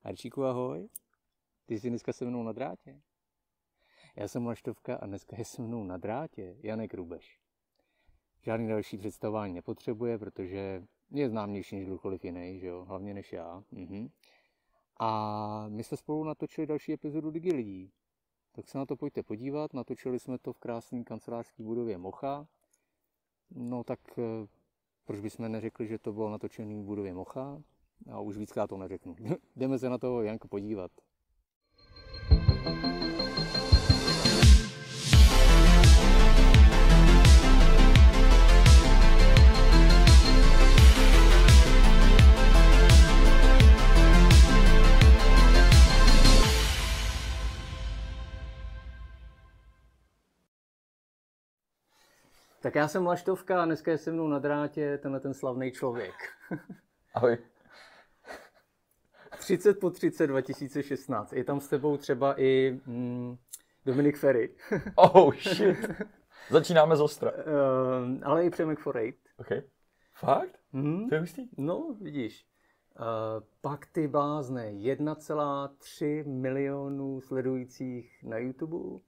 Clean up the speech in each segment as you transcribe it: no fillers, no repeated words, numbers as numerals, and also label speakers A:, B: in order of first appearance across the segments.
A: Arčíku, ahoj. Ty jsi dneska se mnou na drátě? Já jsem Laštovka a dneska je se mnou na drátě Janek Rubeš. Žádný další představování nepotřebuje, protože je známější než kdokoliv jiný, že jo? Hlavně než já. A my jsme spolu natočili další epizodu Digi lidí. Tak se na to pojďte podívat. Natočili jsme to v krásné kancelářské budově Mocha. No tak proč bychom neřekli, že to bylo natočené v budově Mocha? A už víckrát to neřeknu. Jdeme se na to, Janko, podívat. Tak já jsem Laštovka a dneska je se mnou na drátě tenhle ten slavný člověk.
B: Ahoj.
A: 30 po 30 2016. Je tam s tebou třeba i Dominik Ferry.
B: Oh shit. Začínáme z ostra.
A: Ale i Přemek Forejt.
B: OK. Fakt? To je hustý.
A: No, vidíš. Pak ty blázne 1,3 milionu sledujících na YouTube,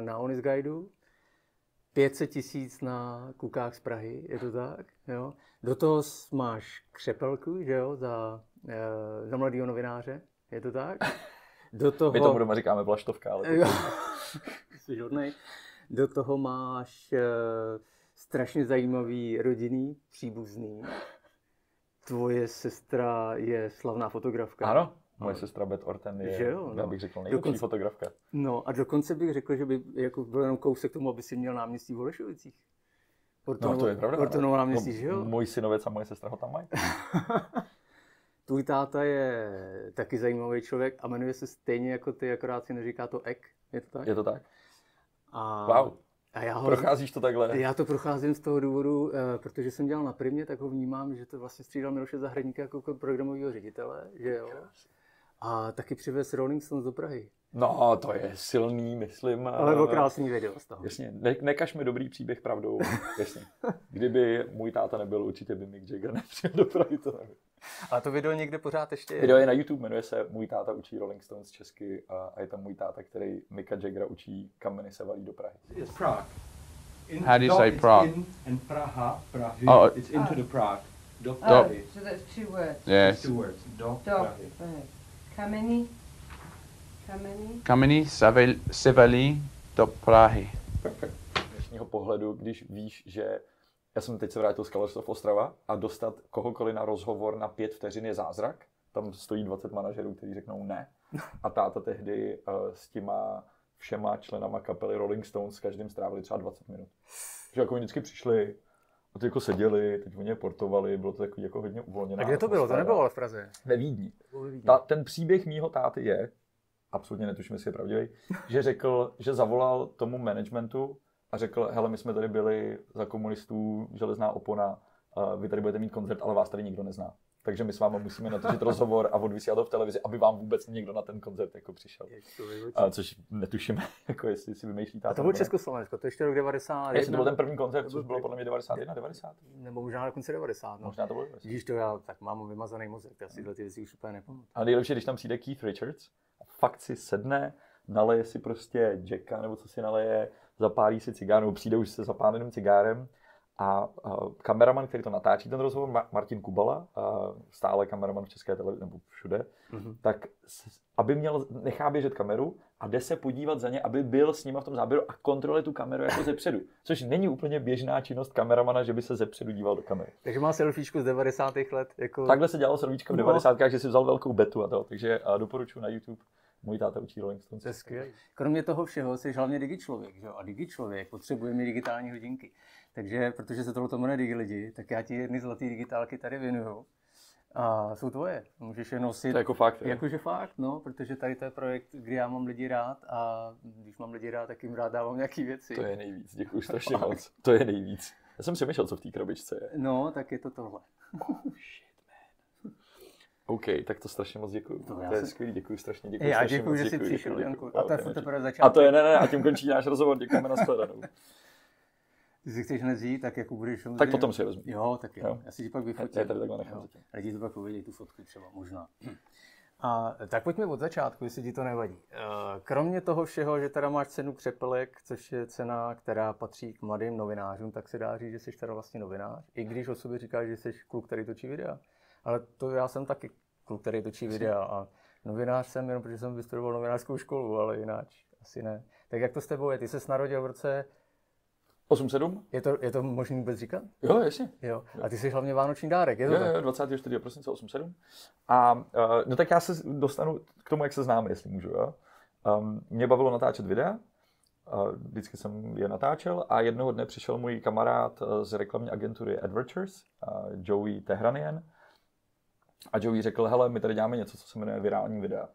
A: na Honest Guideu. 500 000 na Kukách z Prahy, je to tak? Jo? Do toho máš křepelku, že jo, za mladýho novináře, je to tak? Do toho...
B: My tomu doma říkáme Vlaštovka, ale...
A: Jsi hodnej. Do toho máš strašně zajímavý rodinný příbuzný. Tvoje sestra je slavná fotografka.
B: Ano, moje sestra Beth Orten je,
A: jo, no.
B: Já bych řekl, nejlepší fotografka.
A: No a dokonce bych řekl, že by jako byl jenom kousek k tomu, aby si měl náměstí v Holešovicích.
B: No to je pravda.
A: Portonovo náměstí, že jo?
B: Můj synovec a moje sestra ho tam mají.
A: Tvůj táta je taky zajímavý člověk a jmenuje se stejně jako ty, akorát si neříká to Ek, je to tak?
B: Je to tak.
A: A...
B: Wow.
A: A
B: procházíš to takhle?
A: Já to procházím z toho důvodu, protože jsem dělal na Primě, tak ho vnímám, že to vlastně střídal Miloše Zahradníka jako programového ředitele, že jo? A taky přivez Rolling Stones do Prahy.
B: No, to je silný, myslím.
A: Ale bylo krásný video z toho.
B: Jasně, nekaž mi dobrý příběh pravdou. Jasně. Kdyby můj táta nebyl, určitě by Mick Jagger nepřijel do Prahy, to nevím.
A: A to video někde pořád ještě je?
B: Video je na YouTube, jmenuje se Můj táta učí Rolling Stones česky a je tam můj táta, který Micka Jaggera učí, kam many se valí do Prahy.
C: It's Prague.
D: How do you say Prague?
C: In and Praha, Prahy.
D: Oh,
C: it's into the Prague. Do
D: Do-
C: Prahy.
E: So that's two words.
D: Yes.
C: Two words. Do
E: Dog.
C: Prahy.
E: Kameni. Kameni.
D: Kameny se valí do Prahy.
B: Z dnešního pohledu, když víš, že já jsem teď se vrátil z Colors of Ostrava a dostat kohokoliv na rozhovor na 5 vteřin je zázrak. Tam stojí 20 manažerů, kteří řeknou ne. A táta tehdy s těma všema členama kapely Rolling Stones s každým strávili třeba 20 minut. Že jako oni vždycky přišli a ty jako seděli, teď oni je portovali, bylo to takový jako hodně uvolněné.
A: A kde to bylo? To nebylo ale v Praze.
B: Ve Vídni. Ten příběh mýho táty je, absolutně netuším, jestli je pravdivý, že řekl, že zavolal tomu managementu a řekl, hele, my jsme tady byli za komunistů, železná opona, vy tady budete mít koncert, ale vás tady nikdo nezná. Takže my s vámi musíme natočit rozhovor a odvysílat to v televizi, aby vám vůbec někdo na ten koncert jako přišel. Což netuším, jako jestli si vymýšlí táta.
A: A to bylo Československo, to ještě rok 91.
B: Jestli to byl ten první koncert, což bylo podle mě 91, 90.
A: Nebo možná na konci 90. No.
B: Možná to bylo 90.
A: Vidíš to, já tak mám vymazaný mozek, já si tyhle ty věci už úplně nepamatuju.
B: A nejlepší, když tam přijde Keith Richards a fakt si sedne, naleje si prostě Jacka, nebo co si naleje, zapálí si cigár, nebo přijde už se zapáleným cigárem a kameraman, který to natáčí ten rozhovor, Martin Kubala, stále kameraman v České televizi, nebo všude, tak aby nechá běžet kameru a jde se podívat za ně, aby byl s nima v tom záběru a kontroluje tu kameru jako zepředu. Což není úplně běžná činnost kameramana, že by se zepředu díval do kamery.
A: Takže má selfiečku z 90. let. Jako...
B: Takhle se dělalo selfiečka v 90. že si vzal velkou betu a to. Takže doporučuji na YouTube. Můj táta učí Rolling Stones.
A: To je skvělé. Kromě toho všeho jsi hlavně digičlověk, že jo? A digičlověk potřebuje mít digitální hodinky. Takže, protože se tohle jmenuje Digi lidi, tak já ti jedny zlatý digitálky tady věnuju. A jsou tvoje. Můžeš je nosit.
B: To je jako fakt.
A: Jakože fakt, no, protože tady to je projekt, kdy já mám lidi rád a když mám lidi rád, tak jim rád dávám nějaký věci.
B: To je nejvíc, děkuji strašně moc. To je nejvíc. Já jsem přemýšlel, co v té krabičce je.
A: No, tak je to tohle.
B: Oh shit, man. OK, tak to strašně moc děkuji. To je skvělý, děkuji strašně. Děkuji
A: já
B: strašně
A: děkuji,
B: moc,
A: že jsi přišel, Janku. A to je teprve začátek.
B: A to je, ne, a tím končí náš rozhovor, děkujeme, nashledanou.
A: Ty si chceš hned jít, tak jako budeš...
B: Tak potom si je vezmu.
A: Jo, tak jo. Já si ti pak vyfotím.
B: Já tady takhle nechám.
A: Lidi to pak uvidí, tu fotku třeba, možná. A tak pojďme od začátku, jestli ti to nevadí. Kromě toho všeho, že teda máš cenu Křepelek, což je cena, která patří k mladým novinářům, tak se dá říct, že jsi teda vlastně novinář. I když o sobě říkáš, že jsi kluk, který točí videa. Ale to já jsem taky kluk, který točí videa. A novinář jsem jenom, protože jsem vystudoval novinářskou školu, ale jinak asi ne. Tak jak to s tebou je? Ty jsi narodil v roce
B: 8-7?
A: Je to možný vůbec říkat?
B: Jo, jasně.
A: Jo. A ty jsi hlavně vánoční dárek, je to
B: Jo,
A: tak?
B: 24. prosince 8-7. A no tak já se dostanu k tomu, jak se známe, jestli můžu. Jo? Mě bavilo natáčet videa, vždycky jsem je natáčel a jednoho dne přišel můj kamarád z reklamní agentury Advertures, Joey Tehranian. A Joey řekl, hele, my tady děláme něco, co se jmenuje virální videa.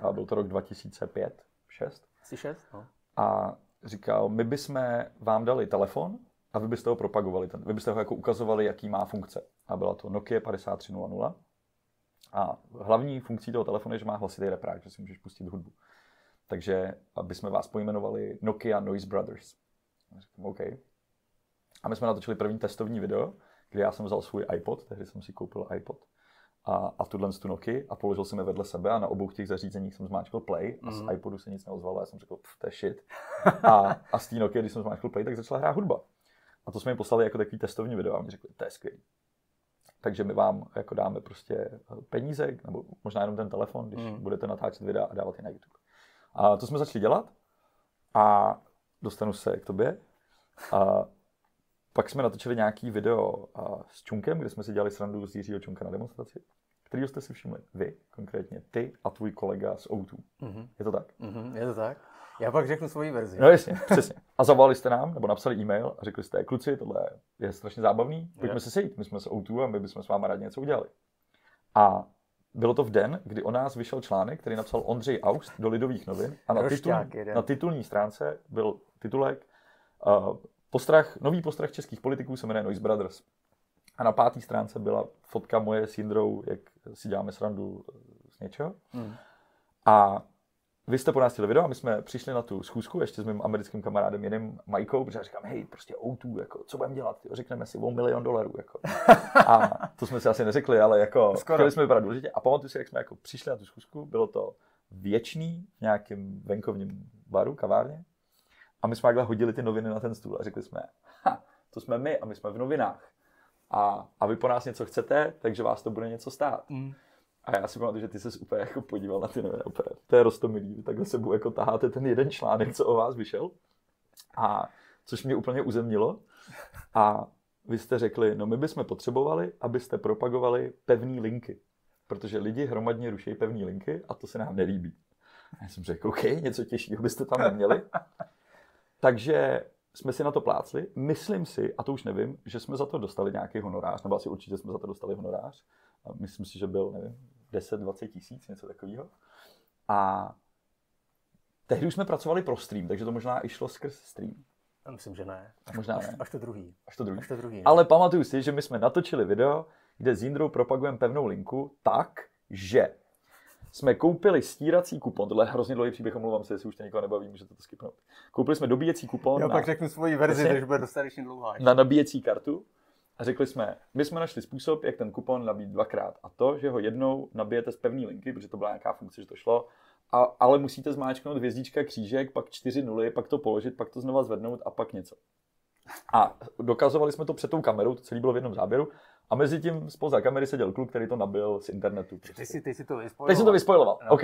B: A byl to rok 2005, 6.
A: Jsi 6? No.
B: A říkal, my bychom vám dali telefon a vy byste ho propagovali. Vy byste ho jako ukazovali, jaký má funkce. A byla to Nokia 5300. A hlavní funkcí toho telefonu je, že má hlasitý reprák, že si můžeš pustit hudbu. Takže aby jsme vás pojmenovali Nokia Noise Brothers. A říkám, OK. A my jsme natočili první testovní video, kde já jsem vzal svůj iPod, tehdy jsem si koupil iPod. A tuhle tu Nokia a položil jsem je vedle sebe a na obou těch zařízeních jsem zmáčkl play a z iPodu se nic neozvalo a já jsem řekl, to je shit. A z té Nokia, když jsem zmáčkl play, tak začala hrát hudba. A to jsme jim poslali jako takový testovní video a oni řekli, to je skvělý. Takže my vám jako dáme prostě peníze, nebo možná jenom ten telefon, když budete natáčet videa a dávat je na YouTube. A to jsme začali dělat a dostanu se k tobě. A pak jsme natočili nějaký video s Čunkem, kde jsme si dělali srandu z Jiřího Čunka na demonstraci, kterýho jste si všimli vy, konkrétně ty a tvůj kolega z O2. Je to tak?
A: Je to tak. Já pak řeknu svoji verzi.
B: No jasně, přesně. A zavolali jste nám, nebo napsali e-mail a řekli jste, kluci, tohle je strašně zábavný, pojďme se sejít, my jsme z O2 a my bychom s váma rádi něco udělali. A bylo to v den, kdy o nás vyšel článek, který napsal Ondřej Aust do Lidových novin a na titulní stránce byl titulek nový postrach českých politiků se jmenuje Noise Brothers. A na 5. stránce byla fotka moje s Jindrou, jak si děláme srandu z něčeho. A vy jste po nás chtěli video a my jsme přišli na tu schůzku ještě s mým americkým kamarádem jiným Majkou, protože já říkám, hej, prostě O2, jako, co budeme dělat? Řekneme si $1 milion. Jako. A to jsme si asi neřekli, ale jako, chtěli jsme vypadat důležitě. A pamatuju si, jak jsme jako přišli na tu schůzku, bylo to Věčný v nějakém venkovním baru, kavárně. A my jsme takhle hodili ty noviny na ten stůl a řekli jsme, to jsme my a my jsme v novinách. A vy po nás něco chcete, takže vás to bude něco stát. A já si pamatuju, že ty ses úplně jako podíval na ty noviny. To je roztomilý, takhle sebou jako taháte ten jeden článek, co o vás vyšel. A což mě úplně uzemnilo. A vy jste řekli, no my bychom potřebovali, abyste propagovali pevné linky. Protože lidi hromadně ruší pevné linky a to se nám nelíbí. A já jsem řekl, OK, něco těžšího byste tam neměli. Takže jsme si na to plácli. Myslím si, a to už nevím, že jsme za to dostali nějaký honorář, nebo asi určitě jsme za to dostali honorář. A myslím si, že byl, nevím, 10-20 tisíc, něco takového. A tehdy už jsme pracovali pro stream, takže to možná i šlo skrz stream.
A: Já myslím, že ne.
B: Možná ne.
A: Až to druhý.
B: Až to druhý.
A: Ne?
B: Ale pamatuju si, že my jsme natočili video, kde s Jindrou propagujeme pevnou linku tak, že jsme koupili stírací kupon, tohle je hrozně dlouhý příběh, omlouvám se, jestli už to někoho nebaví, můžete to skipnout. Koupili jsme dobíjecí kupon.
A: Já pak řeknu svoji verzi, než bude dostatečně dlouhá.
B: Na nabíjecí kartu a řekli jsme, my jsme našli způsob, jak ten kupon nabít 2krát. A to, že ho jednou nabijete z pevné linky, protože to byla nějaká funkce, že to šlo, ale musíte zmáčknout hvězdička, křížek, pak 4 nuly, pak to položit, pak to znova zvednout a pak něco. A dokazovali jsme to před tou kamerou, to celé bylo v jednom záběru. A mezi tím spoza kamery seděl kluk, který to nabil z internetu.
A: Ty jsi to vyspojoval.
B: Teď jsem to vyspojoval, no. OK.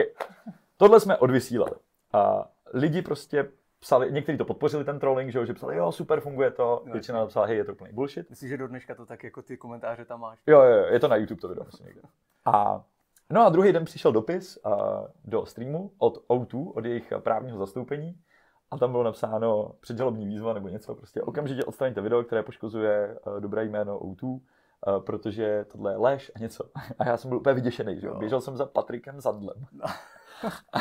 B: Tohle jsme odvysílali. A lidi prostě psali, někteří to podpořili ten trolling, že psali, jo, super, funguje to. Většina napsala, hej, je to úplný bullshit.
A: Myslíš, že do dneška to tak jako ty komentáře tam máš?
B: Jo, je to na YouTube to video, myslím někde. No a druhý den přišel dopis do streamu od O2, od jejich právního zastoupení. A tam bylo napsáno předžalobní výzva nebo něco, prostě okamžitě odstraňte video, které poškozuje dobré jméno O2, protože tohle je lež a něco. A já jsem byl úplně vyděšený, že jo. Běžel jsem za Patrikem Zandlem. A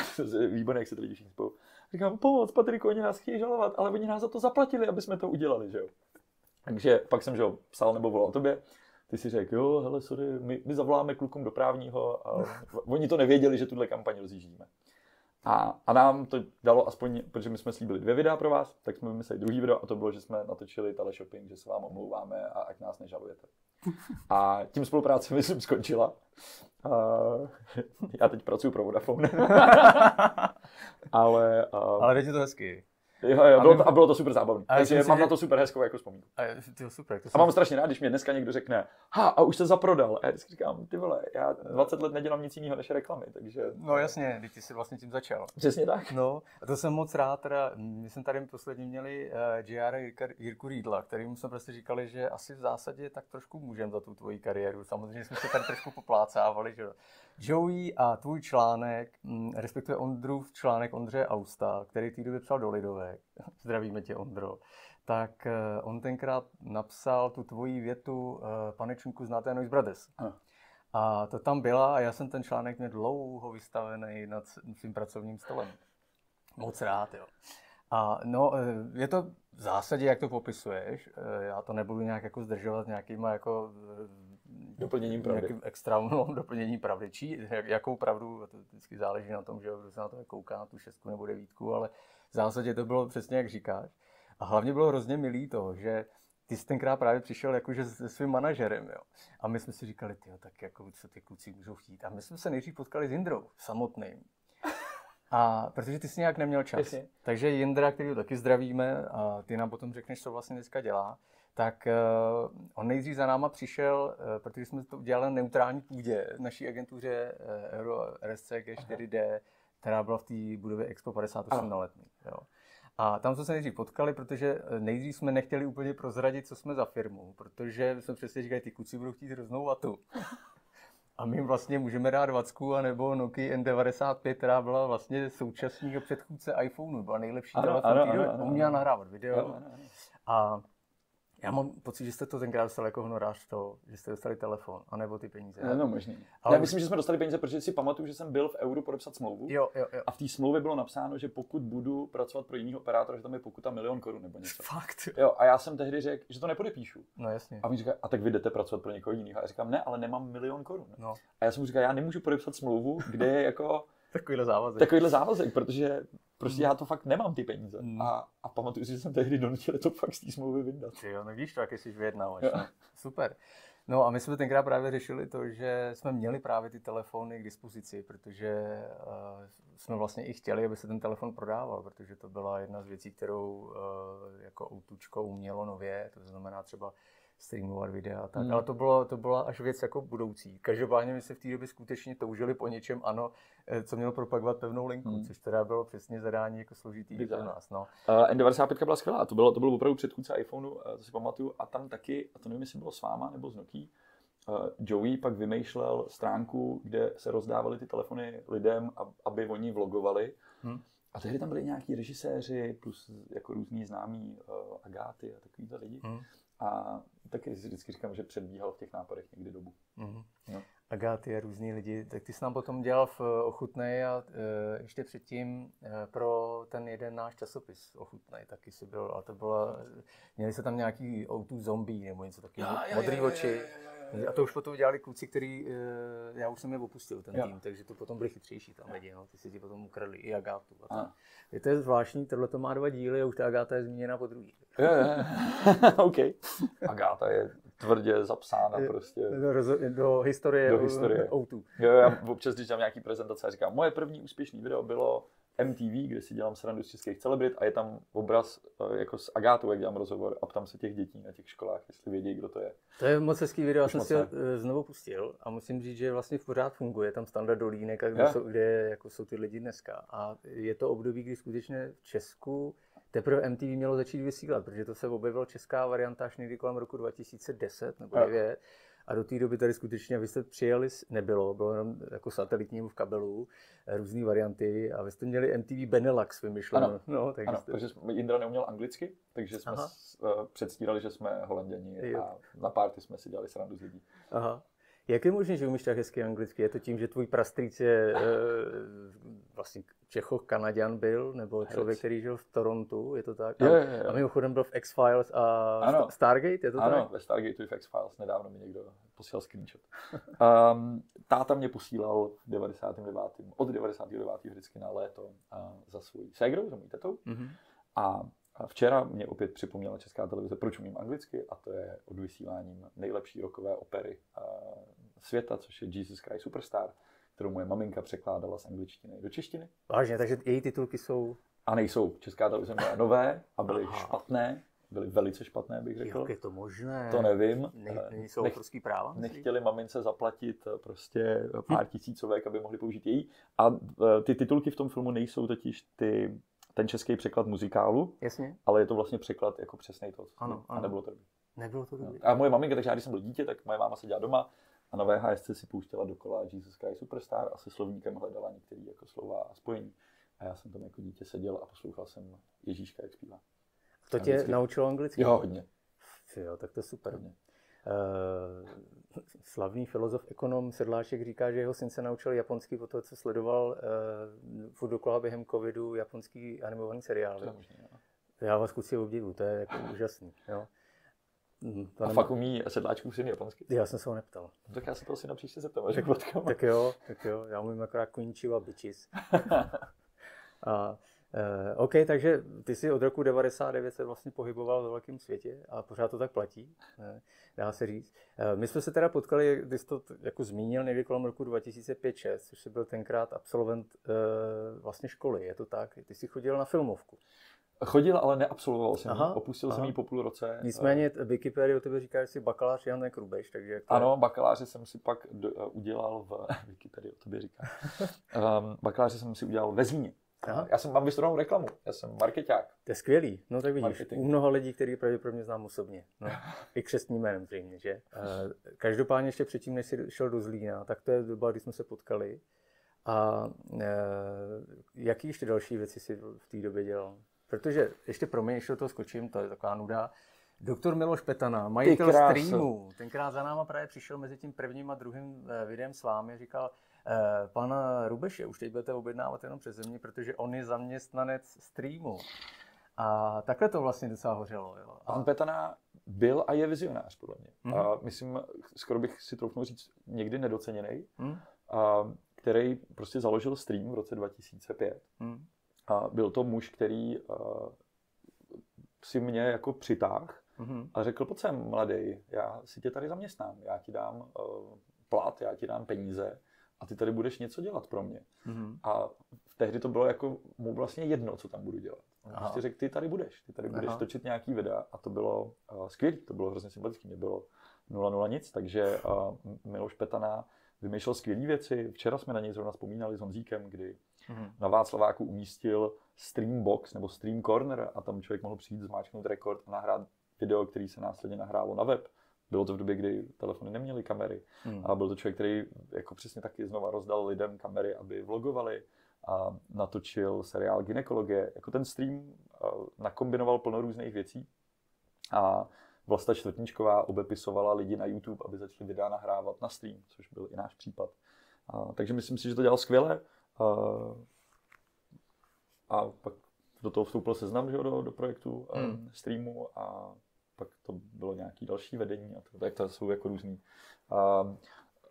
B: výborně, jak se to lidi všichni spolu. Říkám, pomoc, Patriku, oni nás chtějí žalovat, ale oni nás za to zaplatili, aby jsme to udělali, že jo. Takže pak jsem, že jo, psal nebo volal tobě. Ty si řekl, jo, hele, sorry, my zavoláme klukům do právního a oni to nevěděli, že tuhle kampaň rozjíždíme. A nám to dalo aspoň, protože my jsme slíbili 2 videa pro vás, tak jsme vymysleli druhý video a to bylo, že jsme natočili teleshopping, že se vám omlouváme a ať nás nežalujete. A tím spolupráce myslím skončila. Já teď pracuji pro Vodafone. Ale
A: teď je to hezky.
B: Jo, bylo to super zábavné. Takže mám na to super hezkou jako vzpomínku.
A: Super.
B: A mám strašně rád, když mě dneska někdo řekne, a už se zaprodal. A já vždycky říkám, ty vole, já 20 let nedělám nic jiného než reklamy, takže...
A: No jasně, ty jsi vlastně tím začal.
B: Přesně tak.
A: No, a to jsem moc rád, teda, my jsme tady posledně měli JR Jirku Riedla, kterým jsme prostě říkali, že asi v zásadě tak trošku můžeme za tu tvoji kariéru. Samozřejmě jsme se tady trošku poplácávali, že Joey a tvůj článek, respektive Ondrův článek Ondřeje Austa, který ty době psal do Lidovek, zdravíme tě Ondro, tak on tenkrát napsal tu tvoji větu, panečníku znáte Noise Brothers. A to tam byla a já jsem ten článek měl dlouho vystavený nad svým pracovním stolem. Moc rád, jo. A no, je to v zásadě, jak to popisuješ, já to nebudu nějak jako zdržovat nějakýma jako
B: doplněním pravdy.
A: Nějakým extrémním doplněním pravdy. Jakou pravdu, to vždycky záleží na tom, že kdo se na to kouká, na tu 6 nebo 9, ale v zásadě to bylo přesně, jak říkáš. A hlavně bylo hrozně milý to, že ty jsi tenkrát právě přišel jakože se svým manažerem, jo. A my jsme si říkali, tyjo, tak jako co ty kluci můžou chtít. A my jsme se nejdřív potkali s Jindrou samotným. A protože ty jsi nějak neměl čas.
B: Jasně.
A: Takže Jindra, který taky zdravíme, a ty nám potom řekneš, co vlastně dneska dělá, tak on nejdřív za náma přišel, protože jsme to dělali na neutrální půdě v naší agentuře Euro RSCG 4D, která byla v té budově Expo 58 na Letný. Jo. A tam jsme se nejdřív potkali, protože nejdřív jsme nechtěli úplně prozradit, co jsme za firmu, protože jsme přesně říkali, ty kluci budou chtít hroznou vatu. A my jim vlastně můžeme dát 20 anebo Nokia N95, která byla vlastně současník a předchůdce iPhoneu, byla nejlepší telefon, uměla nahrávat video. A já mám pocit, že jste to tenkrát dostali jako honorář to, že jste dostali telefon, anebo ty peníze.
B: No, možný. Ale já myslím, že jsme dostali peníze, protože si pamatuju, že jsem byl v Euru podepsat smlouvu.
A: Jo.
B: A v té smlouvě bylo napsáno, že pokud budu pracovat pro jiného operátora, že tam je pokuta 1 000 000 korun nebo něco.
A: Fakt.
B: Jo, a já jsem tehdy řekl, že to nepodepíšu.
A: No jasně.
B: A oni říkají, a tak vy jdete pracovat pro někoho jiného. A já říkám, ne, ale nemám 1 000 000 korun.
A: No.
B: A já jsem mu říkal, já nemůžu podepsat smlouvu, kde je jako takovýhle závazek, protože prostě já to fakt nemám ty peníze. A pamatuju si, že jsem tehdy donutil to fakt z té smlouvy vyndat.
A: Jo, no vidíš to, jak jsi vyjednávač. No. Super. No a my jsme tenkrát právě řešili to, že jsme měli právě ty telefony k dispozici, protože jsme vlastně i chtěli, aby se ten telefon prodával, protože to byla jedna z věcí, kterou jako Outučko umělo nově, to znamená třeba streamovat videa a tak, ale to byla až věc jako budoucí. Každopádně my se v té době skutečně toužili po něčem, ano, co mělo propagovat pevnou linku, což teda bylo přesně zadání jako složitý pro nás. No.
B: N95 byla skvělá, to byl opravdu předchůdce iPhoneu, to si pamatuju, a tam taky, a to nevím, jestli bylo s váma nebo s Nokia, Joey pak vymýšlel stránku, kde se rozdávaly ty telefony lidem, aby oni vlogovali. A tehdy tam byli nějaký režiséři plus jako různý známí Agáty a takovýhle lidi. A taky si vždycky říkám, že předbíhal v těch nápadech někdy dobu.
A: No. Agáty a různý lidi, tak ty jsi nám potom dělal v Ochutnej a ještě předtím pro ten jeden náš časopis Ochutnej taky si byl, a to byla, měli se tam nějaký O2 zombie nebo něco takového, modrý oči. A to už potom dělali kluci, který, já už jsem je opustil ten tým, takže to potom byli chytřejší tam lidi, no. Ty si ti potom ukradli i Agátu. To je zvláštní, tohle to má 2 díly a už ta Agáta je zmíněna po druhý.
B: OK. Agáta je tvrdě zapsána prostě.
A: Do historie. O2.
B: Jo, já občas, když dělám nějaký prezentace, říkám, moje první úspěšné video bylo MTV, kde si dělám srandu z českých celebrit a je tam obraz jako s Agátou, jak dělám rozhovor a ptám se těch dětí na těch školách, jestli vědí, kdo to je.
A: To je moc hezký video, já jsem si ho znovu pustil a musím říct, že vlastně pořád funguje, tam standard Dolínek, kde jako jsou ty lidi dneska. A je to období, kdy skutečně v Česku teprve MTV mělo začít vysílat, protože to se objevila česká varianta až někdy kolem roku 2010 nebo 2009. A do té doby tady skutečně, vy jste přijeli, bylo jenom jako satelitní v kabelu, různé varianty a vy jste měli MTV Benelux vymyšleno.
B: Ano,
A: no, takže
B: ano, protože Jindra neuměl anglicky, takže jsme předstírali, že jsme Holanděni a na party jsme si dělali srandu z lidí.
A: Aha. Jak je možné, že umíš tak hezky anglicky? Je to tím, že tvůj prastrýc je vlastně Čecho-Kanaďan byl, nebo člověk, který žil v Torontu, je to tak?
B: Jo.
A: A mimochodem byl v X-Files a Stargate, je to tak?
B: Ano, ve Stargateu i v X-Files, nedávno mi někdo posílal screenshot. Táta mě posílal v 99. od 99. vždycky na léto za svou ségrou, za mojí tetou. A včera mě opět připomněla Česká televize, proč umím anglicky, a to je odvysíláním nejlepší rockové opery světa, což je Jesus Christ Superstar, kterou moje maminka překládala z angličtiny do češtiny.
A: Vážně, takže její titulky jsou...
B: A nejsou. Česká televize měla nové a byly špatné. Byly velice špatné, bych řekl.
A: Jak je to možné?
B: To nevím.
A: Nejsou autorský práva?
B: Nechtěli mamince zaplatit prostě pár tisícovek, aby mohli použít její. A ty titulky v tom filmu nejsou totiž ten český překlad muzikálu,
A: Jasně.
B: ale je to vlastně překlad jako přesnej to.
A: Ano.
B: A nebylo to dobrý.
A: Nebylo to dobrý.
B: A moje maminka, takže já když jsem byl dítě, tak moje máma seděla doma a na VHS si pouštěla dokola Jesus Christ Superstar a se slovníkem hledala některé jako slova a spojení. A já jsem tam jako dítě seděl a poslouchal jsem Ježíška, jak zpívá.
A: To tě naučilo anglicky?
B: Jo, hodně.
A: Jo, tak to je super. Slavný filozof, ekonom Sedláček říká, že jeho syn se naučil japonsky po toho, co sledoval furt dokola během covidu japonský animovaný seriál. Já vás kluci obdivuju, to je jako úžasný. Jo.
B: A fakt umí Sedláčkův syn japonsky?
A: Já jsem se ho neptal.
B: Tak já se toho syna příště zeptám, až jak
A: tak jo, já umím akorát konnichiwa bitches. OK, takže ty jsi od roku 99 se vlastně pohyboval ve velkém světě a pořád to tak platí, dá se říct. My jsme se teda potkali, když jsi to jako zmínil, někdy kolem roku 2005-2006, což jsi byl tenkrát absolvent vlastně školy, je to tak? Ty jsi chodil na filmovku.
B: Chodil, ale neabsolvoval jsem. Opustil jsem ji po půl roce.
A: Nicméně Wikipedia o tebe říká, že jsi bakalář Jan Krubeš, takže jak to
B: ano, bakaláře jsem si pak udělal v Wikipedia o tobě říká. Bakaláře jsem si udělal ve Zlíně. Já jsem mám vystudovanou reklamu, já jsem markeťák.
A: To je skvělý, no tak vidíš,
B: Marketing.
A: U mnoha lidí, který pravděpodobně znám osobně, no. I křestním jménem zřejmě, že? Každopádně ještě předtím, než jsi šel do Zlína, tak to je doba, kdy jsme se potkali. A jaký ještě další věci jsi v té době dělal? Protože ještě pro mě, ještě do toho skočím, to je taková nuda. Doktor Miloš Petana, majitel streamu, tenkrát za náma právě přišel mezi tím prvním a druhým videem s vámi, říkal, pan Rubeše, už teď budete objednávat jenom přes mě, protože on je zaměstnanec streamu. A takhle to vlastně docela hořelo. Jo.
B: Pan Petana byl a je vizionář, podle mě. A myslím, skoro bych si troufnul říct, někdy nedoceněný, který prostě založil stream v roce 2005. A byl to muž, který si mě jako přitáhl a řekl, pojď sem, mladý, já si tě tady zaměstnám, já ti dám plat, já ti dám peníze a ty tady budeš něco dělat pro mě. A tehdy to bylo jako mu vlastně jedno, co tam budu dělat. On prostě řekl, ty tady budeš točit nějaký videa a to bylo skvělé, to bylo hrozně sympatické, mě bylo 0 nic, takže Miloš Petana vymýšlel skvělé věci. Včera jsme na něj zrovna vzpomínali s Honzíkem, kdy na Václaváku umístil stream box nebo stream corner a tam člověk mohl přijít, zmáčknout rekord a nahrát video, který se následně nahrálo na web. Bylo to v době, kdy telefony neměly kamery. A byl to člověk, který jako přesně taky znova rozdal lidem kamery, aby vlogovali a natočil seriál Gynekologie. Jako ten stream nakombinoval plno různých věcí a Vlasta Čtvrtničková obepisovala lidi na YouTube, aby začali videa nahrávat na stream, což byl i náš případ. Takže myslím si, že to dělal skvěle. A pak do toho vstoupil Seznam, že, do projektu streamu a pak to bylo nějaké další vedení a to jsou jako různý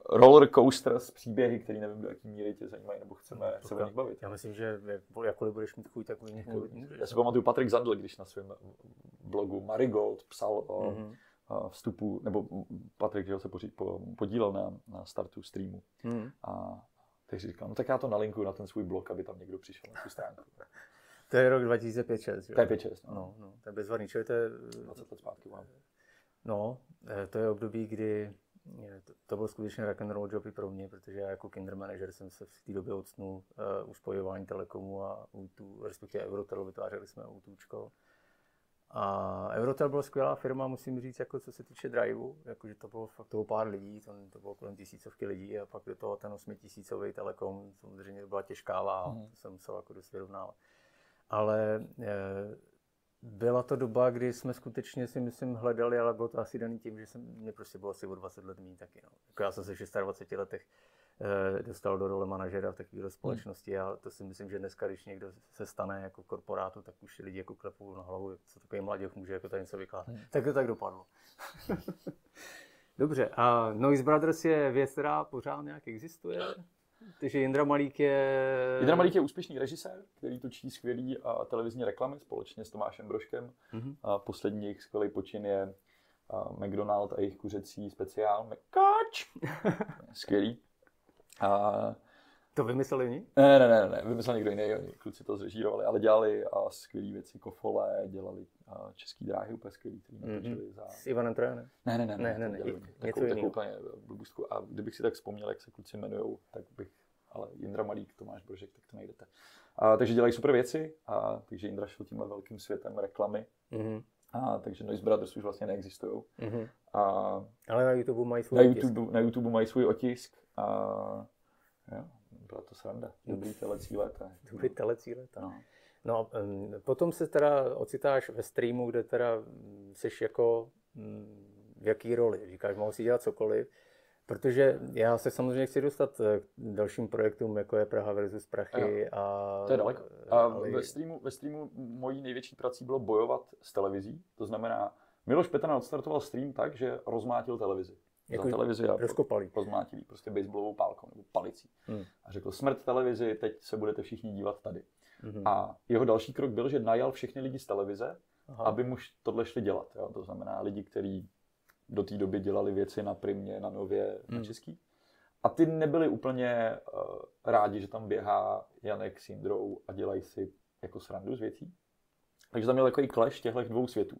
B: roller coasters, příběhy, které nevím, do jaký míry tě zajímají, nebo chceme se o nich bavit.
A: Já myslím, že jakkoliv budeš mít chuť, tak o nich
B: můžeš. Já si pamatuju Patrik Zandl, když na svém blogu Marigold psal o vstupu, nebo Patrik, že se podílel na startu streamu. A takže říkal, no tak já to nalinkuju na ten svůj blog, aby tam někdo přišel na tu stránku.
A: To je rok 2005-2006,
B: To je 5-6,
A: no. To je bezvadný, čili to je...
B: 20 let zpátky mám.
A: No, to je období, kdy to byl skutečně rock and roll job i pro mě, protože já jako kinder manager jsem se v té době odstnul u spojování Telekomu a U2, respektive Eurotel, vytvářeli jsme U2čko. A Eurotel byla skvělá firma, musím říct, jako co se týče driveu, jakože to bylo fakt toho pár lidí, to bylo kolem 1000 lidí a pak do toho ten 8000 Telekom, samozřejmě to byla těžká váha, to jsem musel jako dost vyrovnávat. Ale byla to doba, kdy jsme skutečně si myslím hledali, ale bylo to asi daný tím, že mě prostě bylo asi o 20 let méně taky. No. Jako já jsem se v 26 letech dostal do role manažera v takovéhle společnosti a to si myslím, že dneska, když někdo se stane jako korporátu, tak už lidi jako klepou na hlavu, co takový mladěch může jako tady něco vykládat. Tak to tak dopadlo. Dobře, a Noise Brothers je věc, která pořád nějak existuje? Takže Jindra Malík je
B: úspěšný režisér, který točí skvělý televizní reklamy společně s Tomášem Brožkem. A poslední jejich skvělý počin je McDonald a jejich kuřecí speciál. McCatch! Skvělý.
A: To vymysleli oni?
B: Ne, vymyslel někdo jiný, kluci to zrežírovali, ale dělali skvělý věci, Kofole, dělali Český dráhy úplně skvělý, který natočili za...
A: S Ivanem Trojanem?
B: Ne,
A: něco jiného.
B: úplně blbůstku. A kdybych si tak vzpomněl, jak se kluci jmenujou, tak bych, ale Jindra Malík, Tomáš Brožek, tak to najdete. Takže dělají super věci, takže Jindra šel tímhle velkým světem reklamy, takže Noise Brothers už vlastně neexistují.
A: Ale na YouTube mají svůj otisk.
B: Na YouTube mají svůj otisk. Jo, byla to sranda. Dobrý telecí léta.
A: Dobrý telecí léta. No, potom se teda ocitáš ve streamu, kde teda seš jako v jaký roli. Říkáš, mohu si dělat cokoliv. Protože já se samozřejmě chci dostat k dalším projektům, jako je Praha versus Prachy.
B: To je daleko. Ve streamu mojí největší prací bylo bojovat s televizí. To znamená, Miloš Petana odstartoval stream tak, že rozmátil televizi.
A: Jako
B: televizi a rozmátil prostě baseballovou pálkou nebo palicí. A řekl, smrt televizi, teď se budete všichni dívat tady. A jeho další krok byl, že najal všechny lidi z televize, aby mu tohle šli dělat. Jo? To znamená lidi, kteří do té doby dělali věci na Primě, na Nově, na Český. A ty nebyli úplně rádi, že tam běhá Janek s Jindrou a dělají si jako srandu z věcí. Takže tam měl takový clash těchto dvou světů.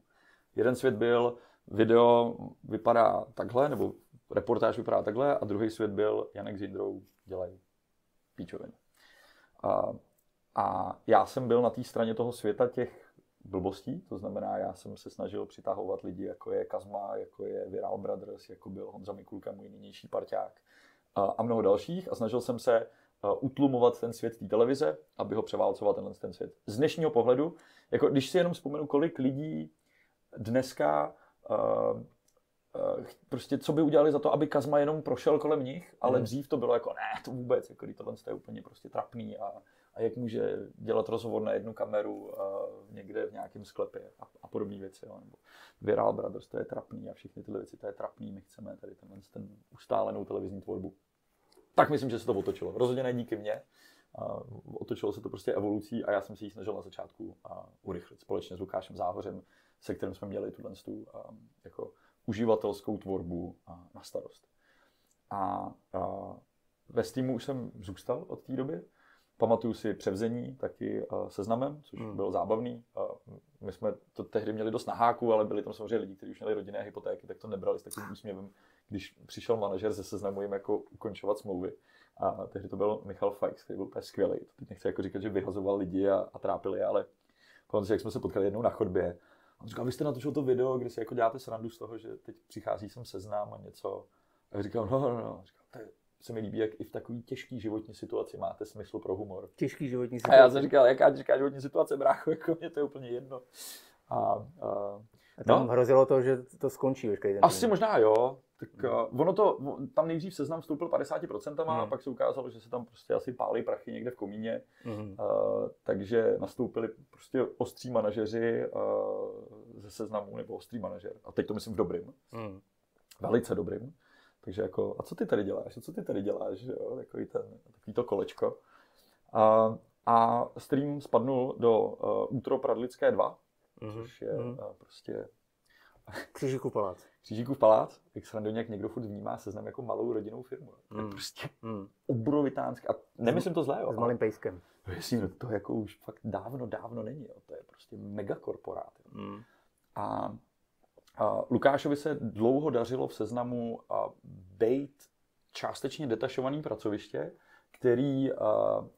B: Jeden svět byl, video vypadá takhle, nebo reportáž vypadá takhle, a druhý svět byl, Janek s Jindrou dělají píčoviny. A já jsem byl na té straně toho světa těch blbostí, to znamená, já jsem se snažil přitahovat lidi, jako je Kazma, jako je Viral Brothers, jako byl Honza Mikulka, můj nynější parťák a mnoho dalších, a snažil jsem se utlumovat ten svět té televize, aby ho převálcoval ten svět. Z dnešního pohledu, jako když si jenom vzpomenu, kolik lidí dneska prostě co by udělali za to, aby Kazma jenom prošel kolem nich, ale dřív to bylo jako ne, to vůbec, jako tohle je úplně prostě trapný a jak může dělat rozhovor na jednu kameru někde v nějakém sklepě a podobné věci. Jo. Nebo Viral Brothers, to je trapný a všechny tyhle věci, to je trapný, my chceme tady ten ustálenou televizní tvorbu. Tak myslím, že se to otočilo. Rozhodně ne díky mně. Otočilo se to prostě evolucí a já jsem si ji snažil na začátku urychlit společně s Lukášem Záhořem, se kterým jsme měli tuhle jako uživatelskou tvorbu na starost. A ve streamu už jsem zůstal od té doby. Pamatuju si Převzení taky Seznamem, což bylo zábavný. My jsme to tehdy měli dost na háku, ale byli tam samozřejmě lidi, kteří už měli rodinné hypotéky, tak to nebrali s takovým úsměvem, když přišel manažer ze Seznamu jim jako ukončovat smlouvy. A tehdy to byl Michal Fajks, který byl úplně skvělý. Teď nechci jako říkat, že vyhazoval lidi a trápili je, ale pamatuju si, jak jsme se potkali jednou na chodbě. A on říkal, vy jste natočil to video, kde si jako děláte srandu z toho, že teď přichází sem Seznam a něco. A říkal, no. Říkal, se mi líbí, jak i v takové těžké životní situaci máte smysl pro humor.
A: Těžký životní situace.
B: A já jsem říkal, jaká těžká životní situace, brácho, jako mě to je úplně jedno.
A: A tam hrozilo to, že to skončí veškerý ten
B: asi týden. Možná jo. Tak tam nejdřív Seznam vstoupil 50%, a pak se ukázalo, že se tam prostě asi pálí prachy někde v komíně. Takže nastoupili prostě ostří manažeři ze Seznamu, nebo ostrý manažer. A teď to myslím v dobrým. Velice dobrým. Takže jako, a co ty tady děláš, jo? Takový to kolečko. A stream spadnul do Útro Pradlické 2, což je prostě...
A: Křížíkův palác.
B: Křížíkův palác, jak se nějak někdo furt vnímá Seznam jako malou rodinnou firmu. To je prostě obrovitánská. A nemyslím to zlé, jo.
A: S malým pejskem.
B: Jestli to jako už fakt dávno není, jo. To je prostě megakorporát. A Lukášovi se dlouho dařilo v Seznamu bejt částečně detašovaný pracoviště, který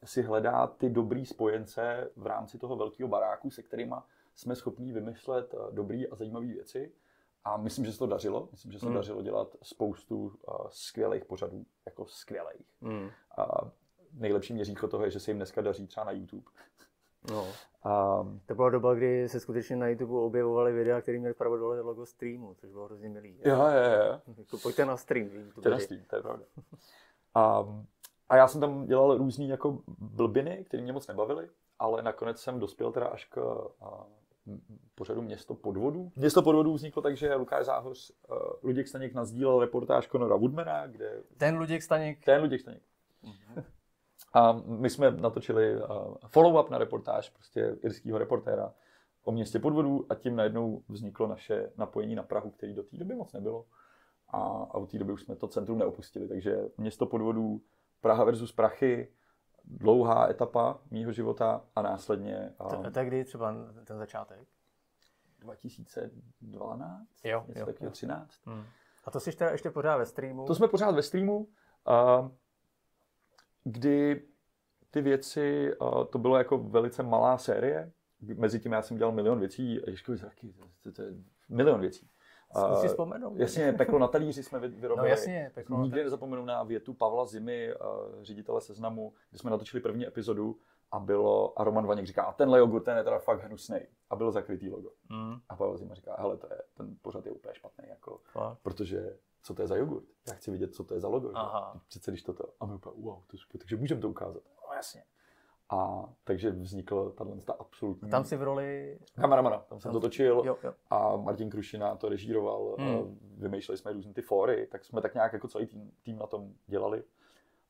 B: si hledá ty dobrý spojence v rámci toho velkého baráku, se kterýma jsme schopni vymyslet dobrý a zajímavé věci. A myslím, že se to dařilo. Myslím, že se dařilo dělat spoustu skvělých pořadů, jako skvělých. Nejlepší měřítko toho je, že se jim dneska daří třeba na YouTube.
A: No. To byla doba, kdy se skutečně na YouTube objevovaly videa, které měly vpravo dole logo streamu, což bylo hrozně milý.
B: Jo.
A: Jako, pojďte na stream.
B: Pojďte na stream, to je pravda. A já jsem tam dělal různý jako blbiny, které mě moc nebavily, ale nakonec jsem dospěl teda až k pořadu Město podvodů. Město podvodů vzniklo tak, že Lukáš Záhoř, Luděk Staněk nasdílel reportáž Conora Woodmana, kde...
A: Ten Luděk Staněk.
B: A my jsme natočili follow-up na reportáž prostě irského reportéra o městě podvodů a tím najednou vzniklo naše napojení na Prahu, který do té doby moc nebylo. A od té doby už jsme to centrum neopustili. Takže město podvodů, Praha versus Prachy, dlouhá etapa mýho života a následně...
A: To je kdy třeba ten začátek?
B: 2012?
A: Jo,
B: něco takového, 13.
A: A to jsi teda ještě pořád ve streamu?
B: To jsme pořád ve streamu, kdy ty věci, to bylo jako velice malá série. Mezi tím já jsem dělal milion věcí, Ježkovi zraky, to je milion věcí.
A: Zkusí vzpomenout.
B: Jasně, Peklo na talíři jsme vyrobili.
A: No jasně, Peklo
B: Nikdy nezapomenu na větu Pavla Zimy, ředitele Seznamu, kdy jsme natočili první epizodu a Roman Vaněk říká, a tenhle jogurt, ten je teda fakt hnusnej. A byl zakrytý logo. A Pavel Zima říká, hele, ten pořad je úplně špatný, jako, protože co to je za jogurt? Já chci vidět, co to je za logo. Přece když toto. A my úplně, wow, to je super, takže můžeme to ukázat. No jasně. A takže vznikla ta absolutní...
A: A tam si v roli...
B: Kameramana, tam jsem to točil
A: jo.
B: A Martin Krušina to režíroval, vymýšleli jsme různý ty fóry, tak jsme tak nějak jako celý tým na tom dělali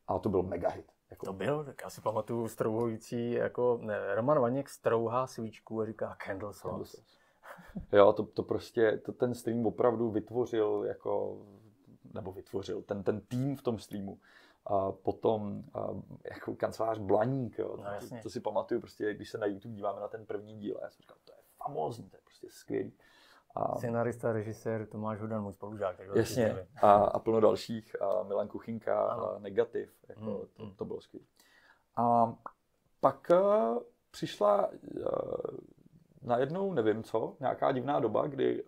B: a to byl mega hit. Jako...
A: To byl, tak já si pamatuju strouhující, jako Roman Vaněk strouhá svíčku a říká Candle Sauce.
B: Jo, to prostě, ten stream opravdu vytvořil, ten tým v tom streamu. A potom jako kancelář Blaník, jo, to si pamatuju, prostě, když se na YouTube díváme na ten první díl, já jsem říkal, to je famózní, to je prostě skvělý.
A: Scenarista, režisér Tomáš Hudan, můj spolužák.
B: Jasně, a plno dalších, Milan Kuchyňka, Negativ, jako, to bylo skvělé. A pak přišla najednou, nevím co, nějaká divná doba, kdy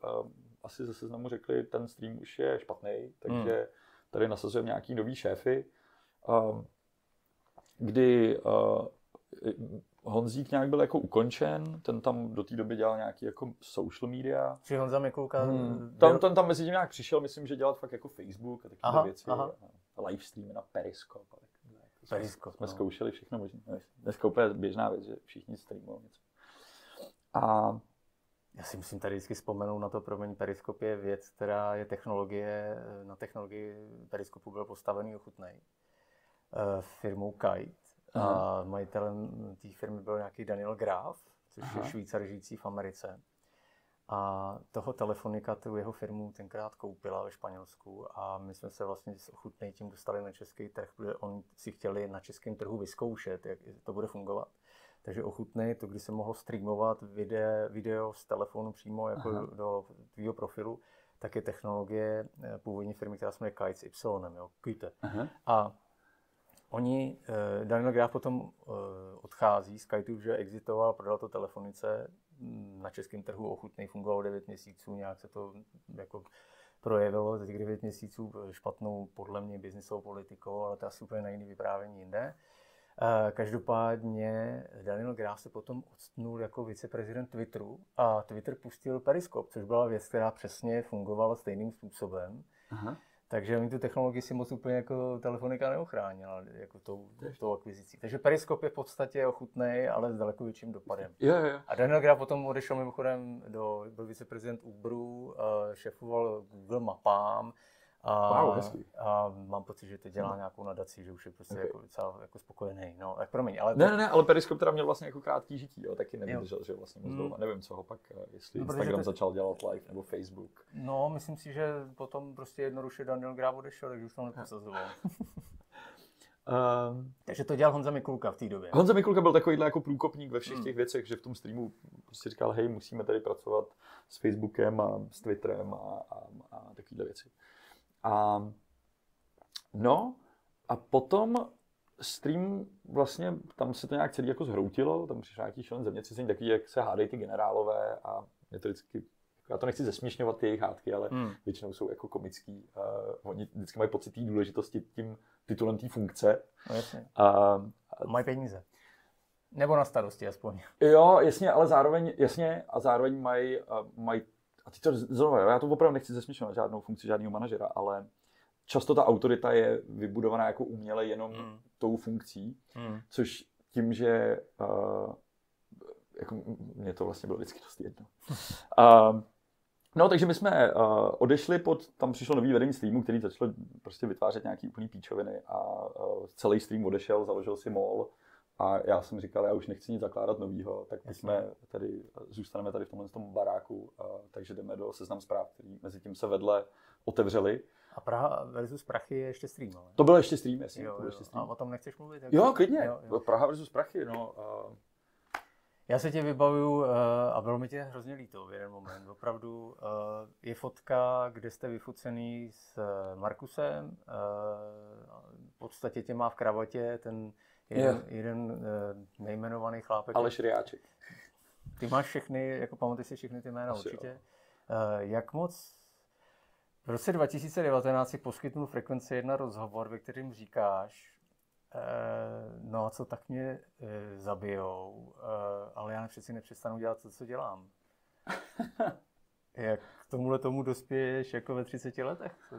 B: asi ze Seznamu řekli, ten stream už je špatný, takže tady nasazujeme nějaký nový šéfy, kdy Honzík nějak byl jako ukončen, ten tam do té doby dělal nějaký jako social media.
A: Či Honza Mikulka?
B: Tam mezi tím nějak přišel, myslím, že dělat fakt jako Facebook a takové věci. Livestreamy na Periscope.
A: Periscope.
B: Jsme zkoušeli všechno možné. Dneska úplně běžná věc, že všichni streamují něco. A
A: já si musím tady vždycky vzpomenout na to, promiň, Periskop je věc, která je technologie, na technologii Periskopu byl postavený Ochutnej firmou Kite. A majitelem té firmy byl nějaký Daniel Graf, což je Švýcar žijící v Americe. A toho Telefonika tu jeho firmu tenkrát koupila ve Španělsku a my jsme se vlastně s Ochutnej tím dostali na český trh, protože oni si chtěli na českém trhu vyzkoušet, jak to bude fungovat. Takže Ochutnej, to když se mohlo streamovat video z telefonu přímo jako do tvýho profilu, tak je technologie původní firmy, která se jmenuje Kite s Y, jo, Kite. A oni, Daniel Graf potom odchází z Kiteu, že exitoval, prodal to Telefonice, na českém trhu Ochutnej fungovalo 9 měsíců, nějak se to jako projevilo za těch 9 měsíců špatnou podle mě biznisovou politikou, ale to je asi úplně na jiný vyprávění jinde. Každopádně Daniel Graf se potom odstnul jako viceprezident Twitteru a Twitter pustil Periskop, což byla věc, která přesně fungovala stejným způsobem. Takže oni tu technologii si moc úplně jako Telefonika neochránila jako tou akvizicí. Takže Periskop je v podstatě Ochutnej, ale s daleko větším dopadem. A Daniel Graf potom odešel mimochodem byl viceprezident Uberu, šéfoval Google mapám. A mám pocit, že teď dělá nějakou nadaci, že už je prostě jako docela jako spokojený. No, tak promiň, ale...
B: Ne, ale Periskop teda měl vlastně jako krátký žití, jo, taky nevydržel, že vlastně moc dlouho. Nevím, co ho pak, jestli Instagram začal dělat live, nebo Facebook.
A: No, myslím si, že potom prostě jednoduše Daniel Graf odešel, takže už to neposazoval. Takže to dělal Honza Mikulka v té době.
B: Honza Mikulka byl takovýhle jako průkopník ve všech těch věcech, že v tom streamu prostě říkal, hej, musíme tady pracovat s Facebookem a s Twitterem a takovýhle věci. A potom stream vlastně, tam se to nějak celý jako zhroutilo, tam přišel nějaký šílen zemětřesení, takový, jak se hádají ty generálové a mě to vždycky, já to nechci zesměšňovat ty jejich hádky, ale většinou jsou jako komický. Oni vždycky mají pocit té důležitosti tím titulem té funkce.
A: No jasně. Mají peníze. Nebo na starosti aspoň.
B: Jo, jasně, ale zároveň mají a teď to znovu, já to opravdu nechci zesměšovat žádnou funkci, žádného manažera, ale často ta autorita je vybudovaná jako uměle jenom tou funkcí, což tím, že jako mně to vlastně bylo vždycky dost jedno. No, takže my jsme odešli tam přišlo nový vedení streamu, který začal prostě vytvářet nějaký úplný píčoviny a celý stream odešel, založil si mall, A já jsem říkal, já už nechci nic zakládat novýho, tak zůstaneme tady v tomhle tom baráku, takže jdeme do Seznam Zpráv, který mezi tím se vedle otevřeli.
A: A Praha versus Prachy je ještě stream, ale?
B: To byl ještě stream, jasně.
A: Jo,
B: ještě stream.
A: A o tom nechceš mluvit?
B: Jo, klidně.
A: Jo.
B: Praha versus Prachy, no.
A: Já se tě vybavuju, a bylo mi tě hrozně líto v jeden moment. Opravdu je fotka, kde jste vyfocený s Markusem, v podstatě tě má v kravatě ten jeden nejmenovaný chlápek.
B: Aleš Riáček.
A: Ty máš všechny, jako pamatuj si všechny ty jména určitě. Jak moc v roce 2019 si poskytnul Frekvenci 1 rozhovor, ve kterém říkáš, no a co, tak mě zabijou, ale já přeci nepřestanu dělat to, co dělám. Jak k tomu dospěješ jako ve 30 letech? To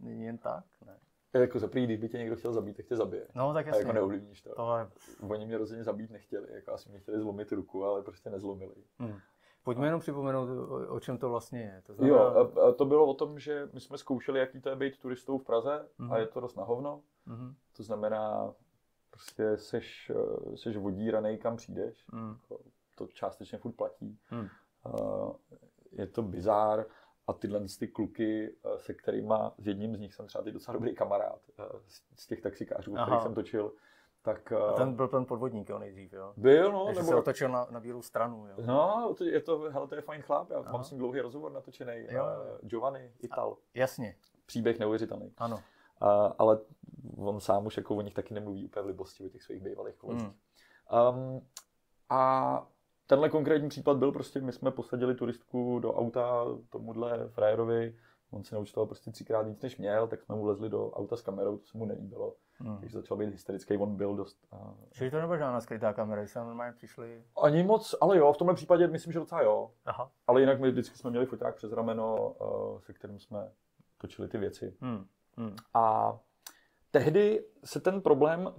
A: není jen tak, ne?
B: Jako za prý, když by tě někdo chtěl zabít, tak tě zabije.
A: No, tak
B: a
A: jasně.
B: jako neovlivníš to.
A: Tohle...
B: Oni mě rozhodně zabít nechtěli, jako asi mě chtěli zlomit ruku, ale prostě nezlomili.
A: Pojďme jenom připomenout, o čem to vlastně je. To znamená...
B: Jo, to bylo o tom, že my jsme zkoušeli, jaký to je být turistou v Praze a je to dost na hovno. To znamená, prostě seš vodíranej, kam přijdeš. To částečně furt platí. Je to bizár a tyhle ty kluky, se kterýma, s jedním z nich jsem třeba teď docela dobrý kamarád, z těch taxikářů, kterých jsem točil. Tak,
A: a ten byl ten podvodník, jo, nejdřív, jo?
B: Byl, no.
A: Takže se otočil na bílou stranu, jo?
B: No, to je fajn chlap, já mám s ním dlouhý rozhovor natočený. Giovanni, Ital.
A: Jasně.
B: Příběh neuvěřitelný.
A: Ano.
B: Ale on sám už jako o nich taky nemluví úplně v libosti, o těch svých bývalých kolezích. A tenhle konkrétní případ byl prostě, my jsme posadili turistku do auta tomuhle frajerovi, on se naučil prostě 3krát víc než měl, tak jsme mu lezli do auta s kamerou, to se mu nelíbilo. Takže začal být hysterický, on byl dost...
A: Čili to nebyla žádná skrytá kamera, když jsme normálně přišli...
B: Ani moc, ale jo, v tomhle případě myslím, že docela jo.
A: Aha.
B: Ale jinak my vždycky jsme měli foťák přes rameno, se kterým jsme točili ty věci. A tehdy se ten problém,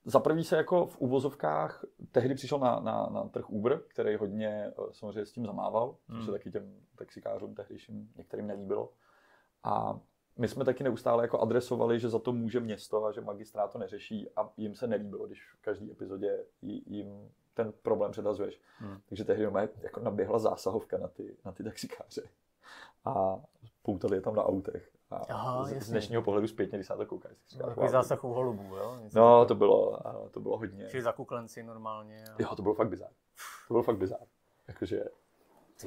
B: za prvý se jako v uvozovkách, tehdy přišel na trh Uber, který hodně samozřejmě s tím zamával, což se taky těm taxikářům tehdejším některým nelíbilo. A my jsme taky neustále jako adresovali, že za to může město a že magistrát to neřeší a jim se nelíbilo, když v každé epizodě jim ten problém předhazuješ. Takže tehdy jako naběhla zásahovka na ty taxikáře a poutali je tam na autech. A z dnešního pohledu zpětně, když se na to koukáš.
A: Takový zásah u holubů, jo?
B: No, to bylo hodně.
A: Čili za kuklenci normálně.
B: Jo, to bylo fakt bizár. Jakože...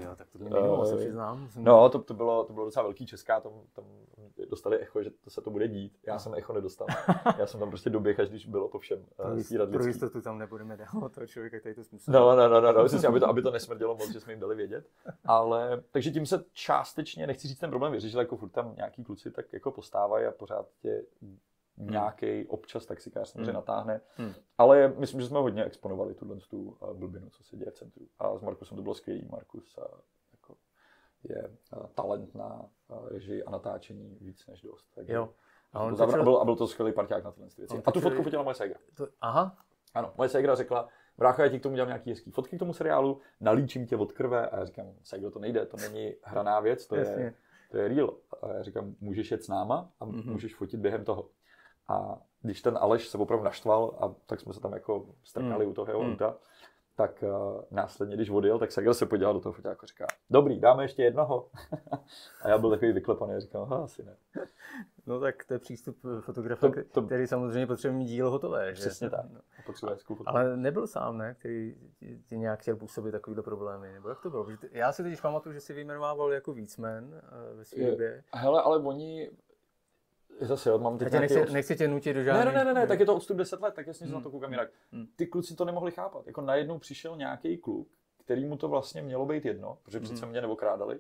A: Jo, tak to nebylo, se přiznám.
B: No, to bylo docela velký Česká, tam dostali echo, že to se to bude dít. Já jsem echo nedostal. Já jsem tam prostě doběh, až když bylo po všem.
A: Pro jistotu tam nebudeme dávat toho člověka, který to smyslí.
B: No, přesně, aby to nesmrdělo moc, že jsme jim dali vědět. Ale, takže tím se částečně, nechci říct ten problém vyřešil, jako furt tam nějaký kluci tak jako postávají a pořád tě nějaký občas taxikář samozřejmě natáhne. Ale myslím, že jsme hodně exponovali tu blbinu, co se děje v centru. A s Markusem to bylo skvělý. Markus jako je talent na režii a natáčení víc než dost.
A: Jo.
B: A byl to skvělý parťák na tyhle věci. A tu fotku fotila moje ségra.
A: Aha.
B: Ano, moje ségra řekla, brácho, já ti k tomu dělám nějaký hezký fotky k tomu seriálu, nalíčím tě od krve a já říkám, ségro, to nejde, to není hraná věc, to je real. A já říkám, můžeš jet s náma a můžeš fotit během toho. A když ten Aleš se opravdu naštval, a tak jsme se tam jako strkali u toho jeho auta, tak následně, když odjel, tak Segal se podíval do toho foťáku a říká, dobrý, dáme ještě jednoho. A já byl takový vyklepaný a říkal, asi ne.
A: No tak to je přístup fotografa, který samozřejmě potřebuje mít dílo hotové.
B: Přesně tak.
A: Ale nebyl sám, ne? Který ti nějak chtěl působit takovýhle problémy, nebo jak to bylo? Já si teď pamatuju, že si vyjmenovával jako vícmen ve své době.
B: Hele, ale oni... Zase, mám teď
A: nechci tě nutit do žádných...
B: Ne, tak je to odstup 10 let, tak jasně se na to koukám jinak. Ty kluci to nemohli chápat. Jako najednou přišel nějaký kluk, který mu to vlastně mělo být jedno, protože přece mě neokrádali,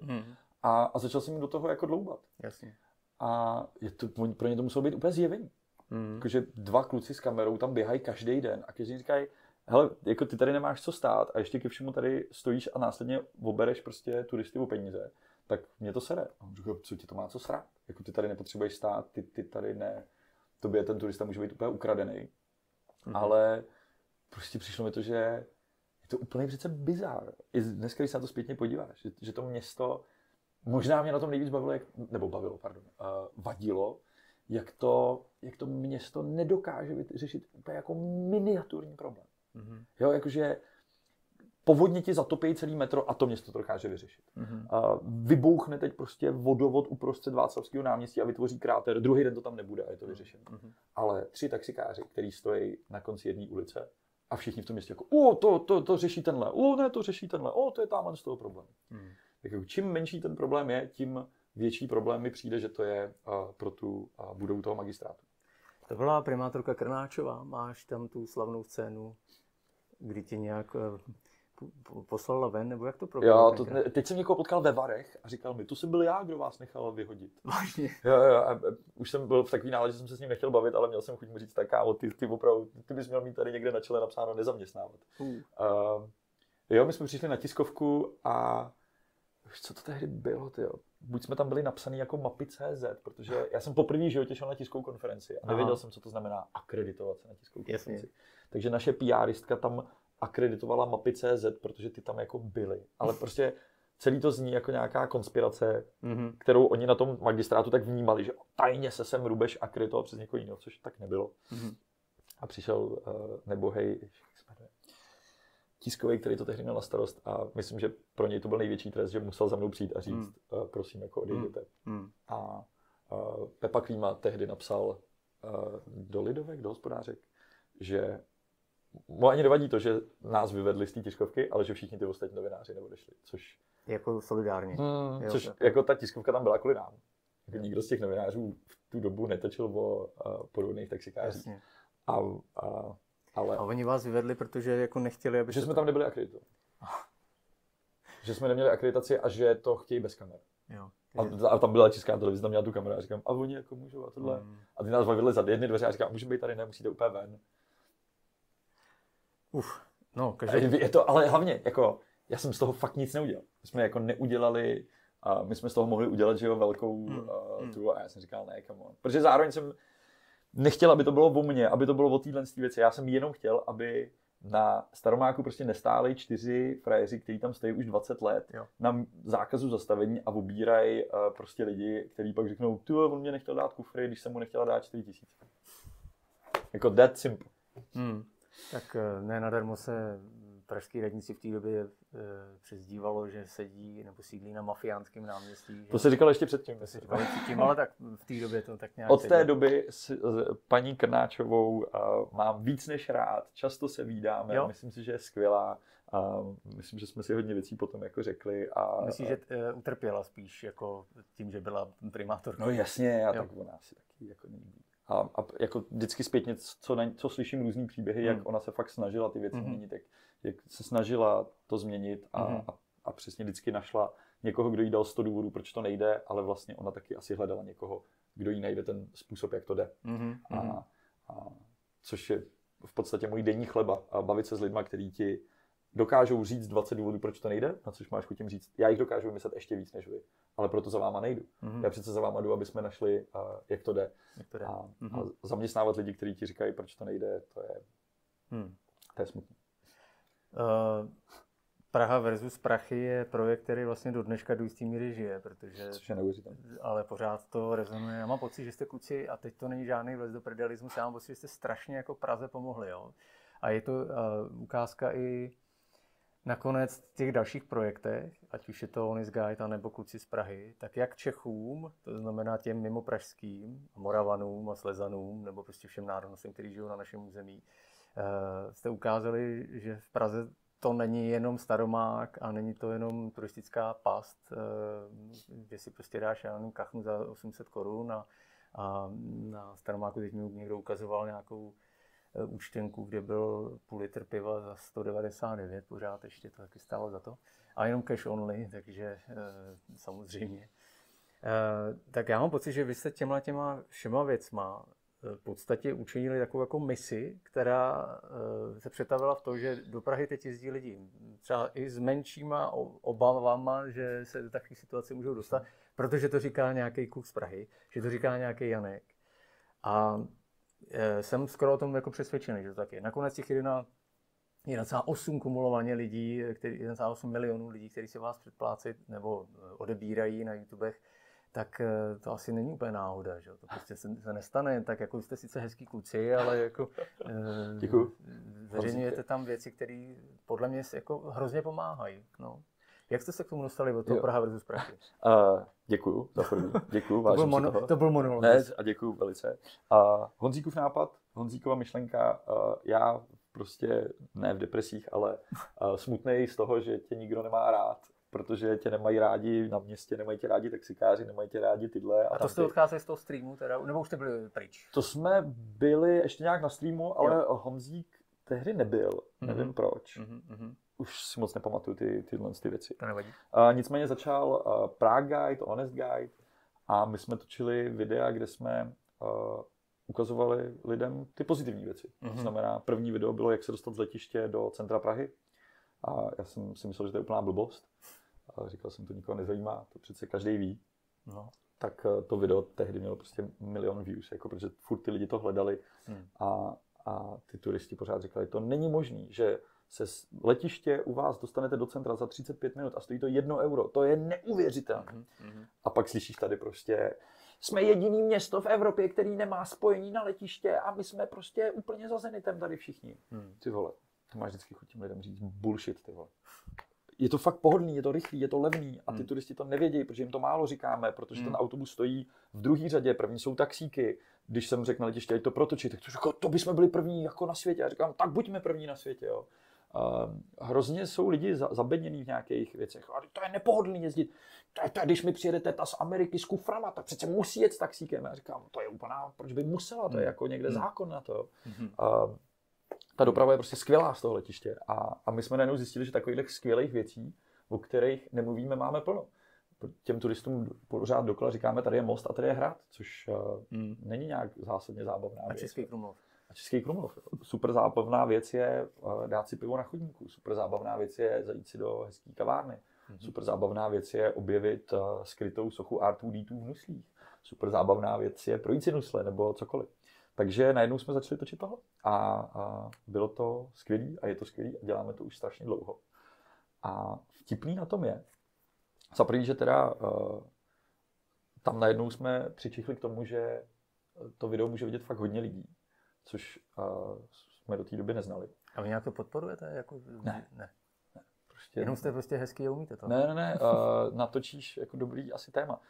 B: a začal jsem jim do toho jako dloubat.
A: Jasně.
B: A pro ně to muselo být úplně zjevení. Jakože 2 kluci s kamerou tam běhají každý den a každý říkají, hele, jako ty tady nemáš co stát a ještě ke všemu tady stojíš a následně obereš prostě turisty o peníze, tak mě to sere. A on říká, co ti to má co srát? Jako ty tady nepotřebuješ stát, ty tady ne. Tobě ten turista může být úplně ukradený. Ale prostě přišlo mi to, že je to úplně přece bizár. I dneska, když se na to zpětně podíváš, že to město, možná mě na tom nejvíc vadilo, jak to město nedokáže vyřešit úplně jako miniaturní problém.
A: Mhm.
B: Jo, jakože povodně ti zatopí celý metro a to město to dokáže vyřešit.
A: Mhm.
B: Vybouchne teď prostě vodovod uprostřed Václavského náměstí a vytvoří kráter. Druhý den to tam nebude a je to vyřešeno.
A: Mhm.
B: Ale 3 taxikáři, kteří stojí na konci jedné ulice a všichni v tom městě jako to řeší tenhle, ne, to řeší tenhle, to je tamhle z toho problém.
A: Mhm.
B: Tak jako, čím menší ten problém je, tím větší problém mi přijde, že to je pro tu budovu toho magistrátu.
A: To byla primátorka Krnáčová, máš tam tu slavnou scénu, kdy tě nějak poslala ven, nebo jak to proběhlo?
B: Teď jsem někoho potkal ve Varech a říkal mi, tu jsem byl já, kdo vás nechal vyhodit.
A: Vážně?
B: Jo, a už jsem byl v takový náladě, že jsem se s ním nechtěl bavit, ale měl jsem chuť mu říct, tak kámo, ty opravdu, ty bys měl mít tady někde na čele napsáno nezaměstnávat. Jo, my jsme přišli na tiskovku a co to tehdy bylo, tyjo? Buď jsme tam byli napsaný jako mapy.cz, protože já jsem poprvé v životě šel na tiskovou konferenci a nevěděl jsem, co to znamená akreditovat se na tiskovou konferenci. Takže naše PRistka tam akreditovala mapy.cz, protože ty tam jako byly. Ale prostě celý to zní jako nějaká konspirace, kterou oni na tom magistrátu tak vnímali, že tajně se sem Rubeš akreditoval přes někoho jiného, což tak nebylo. A přišel nebohej, tiskový, který to tehdy měl na starost a myslím, že pro něj to byl největší trest, že musel za mnou přijít a říct, prosím, jako odejděte. A Pepa Klíma tehdy napsal do Lidovek, do Hospodářek, že mu ani nevadí to, že nás vyvedli z té tiskovky, ale že všichni ty ostatní novináři neodešli, což...
A: Jako solidárně.
B: Což jako ta tiskovka tam byla kvůli nám. Jako nikdo z těch novinářů v tu dobu netočil o podvodných taxikářích. Ale...
A: A oni vás vyvedli, protože jako nechtěli, aby...
B: Že jsme tam nebyli akreditovaní. Že jsme neměli akreditaci a že to chtějí bez kamer.
A: Jo.
B: A tam byla Česká televize, tam měla tu kameru a říkám, a oni jako můžou a tohle. A ty nás vyvedli za jedny dveře a říkám, můžeme být tady, nemusíte úplně ven.
A: No, každý...
B: Je to, ale hlavně, jako, já jsem z toho fakt nic neudělal. My jsme jako neudělali, my jsme z toho mohli udělat, že jo, velkou tu a já jsem říkal, ne, come on. Protože zároveň jsem nechtěl, aby to bylo o mně, aby to bylo o téhle věci. Já jsem jenom chtěl, aby na Staromáku prostě nestáli 4 frajeři, kteří tam stojí už 20 let na zákazu zastavení a obírají prostě lidi, kteří pak řeknou, on mě nechtěl dát kufry, když jsem mu nechtěla dát 4 000. Jako that simple.
A: Tak ne nadarmo se pražský radníci v té době přezdívalo, že sedí nebo sídlí na mafiánském náměstí.
B: To se říkalo ještě předtím.
A: To se říkalo předtím, ale tak v té době to tak nějak
B: od té doby s paní Krnáčovou mám víc než rád, často se vídáme, myslím si, že je skvělá. Myslím, že jsme si hodně věcí potom jako řekli.
A: Myslíš, že utrpěla spíš jako tím, že byla primátorkou?
B: No jasně, tak ona si taky jako nelíbí. A jako vždycky zpětně, co slyším různý příběhy, jak ona se fakt snažila ty věci změnit, jak se snažila to změnit a přesně vždycky našla někoho, kdo jí dal 100 důvodů, proč to nejde, ale vlastně ona taky asi hledala někoho, kdo jí najde ten způsob, jak to jde. Což je v podstatě můj denní chleba. A bavit se s lidma, kteří ti dokážou říct 20 důvodů, proč to nejde, na což máš chuť jim říct. Já jich dokážu vymyslet ještě víc než vy, ale proto za váma nejdu. Já přece za váma jdu, aby jsme našli, jak to jde. A zaměstnávat lidi, kteří ti říkají, proč to nejde, to je smutné.
A: Praha versus prachy je projekt, který vlastně do dneška do jistý míry žije, protože...
B: Což je neuvěřitelné.
A: Ale pořád to rezonuje. Já mám pocit, že jste kluci, a teď to není žádný vlez do predelismus, já mám pocit, že jste strašně jako Praze pomohli. Jo? A je to ukázka i nakonec v těch dalších projektech, ať už je to Honest Guide, nebo kluci z Prahy, tak jak Čechům, to znamená těm mimo pražským, Moravanům a Slezanům, nebo prostě všem národnostem, kteří žijou na našem území, jste ukázali, že v Praze to není jenom Staromák a není to jenom turistická past, kde si prostě dáš kachnu za 800 korun a na Staromáku teď mi někdo ukazoval nějakou účtenku, kde byl půl litr piva za 199, pořád ještě to taky stálo za to. A jenom cash only, takže samozřejmě. Tak já mám pocit, že vy jste těma všema věcma v podstatě učinili takovou jako misi, která se přetavila v to, že do Prahy teď jezdí lidi. Třeba i s menšíma obavama, že se do takové situace můžou dostat, protože to říká nějaký kluk z Prahy, že to říká nějaký Janek. A jsem skoro o tom jako přesvědčený, že to tak je. Nakonec těch 1,8 kumulovaně lidí, 1,8 milionů lidí, kteří se vás předplácí nebo odebírají na YouTubech, tak to asi není úplně náhoda, že? To prostě se nestane, tak jako jste sice hezký kluci, ale jako zveřejňujete tam věci, které podle mě jako hrozně pomáhají. No. Jak jste se k tomu dostali od toho Praha versus Prachy?
B: Děkuju za první, děkuju,
A: to byl monolog.
B: Ne, a děkuju velice. Honzíkův nápad, Honzíkova myšlenka, já prostě ne v depresích, ale smutnej z toho, že tě nikdo nemá rád, protože tě nemají rádi na městě, nemají tě rádi taxikáři, nemají tě rádi tyhle.
A: A to jste odcházeli z toho streamu teda, nebo už jste byli pryč?
B: To jsme byli ještě nějak na streamu, ale Honzík tehdy nebyl, nevím proč. Už si moc nepamatuju tyhle věci.
A: To nevadí.
B: Nicméně začal Prague Guide, Honest Guide a my jsme točili videa, kde jsme ukazovali lidem ty pozitivní věci. To znamená, první video bylo, jak se dostat z letiště do centra Prahy. A já jsem si myslel, že to je úplná blbost. A říkal jsem, to nikoho nezajímá, to přece každý ví. No. Tak to video tehdy mělo prostě 1 milion views, jako protože furt ty lidi to hledali a ty turisti pořád říkali, to není možný, že se z letiště u vás dostanete do centra za 35 minut a stojí to 1 euro. To je neuvěřitelné. A pak slyšíš tady prostě, jsme jediný město v Evropě, který nemá spojení na letiště a my jsme prostě úplně za Zenitem tady všichni. Ty vole, to máš vždycky chuť těm lidem říct bullshit, ty vole. Je to fakt pohodlný, je to rychlý, je to levný a ty turisti to nevědějí, protože jim to málo říkáme, protože ten autobus stojí v druhé řadě, první jsou taxíky. Když jsem řekl na letiště, ať to protočí, tak to říkal, to bychom byli první jako na světě. Já říkám, tak buďme první na světě, jo. Hrozně jsou lidi zabednění v nějakých věcech. A to je nepohodlný jezdit. To je, když mi přijede teta z Ameriky s kuframa, tak přece musí jet s taxíkem. Já říkám, to je úplná, proč by musela, to je jako někde zákon na to. Ta doprava je prostě skvělá z toho letiště. A my jsme najednou zjistili, že takových skvělých věcí, o kterých nemluvíme, máme plno. Těm turistům pořád dokola říkáme, tady je most a tady je hrad, což není nějak zásadně zábavná věc.
A: A Český Krumlov.
B: Český Krumlov. Super zábavná věc je dát si pivo na chodníku. Super zábavná věc je zajít si do hezký kavárny. Super zábavná věc je objevit skrytou sochu R2D2 v Nuslích. Super zábavná věc je projít si Nusle nebo cokoliv. Takže najednou jsme začali točit tohle. A bylo to skvělý a je to skvělý a děláme to už strašně dlouho. A vtipný na tom je, za první, že teda tam najednou jsme přičichli k tomu, že to video může vidět fakt hodně lidí. Což jsme do té doby neznali.
A: A vy nějak to podporujete? Jako...
B: Ne.
A: Prostě jenom jste prostě hezký a umíte to.
B: Ne. Natočíš jako dobrý asi téma.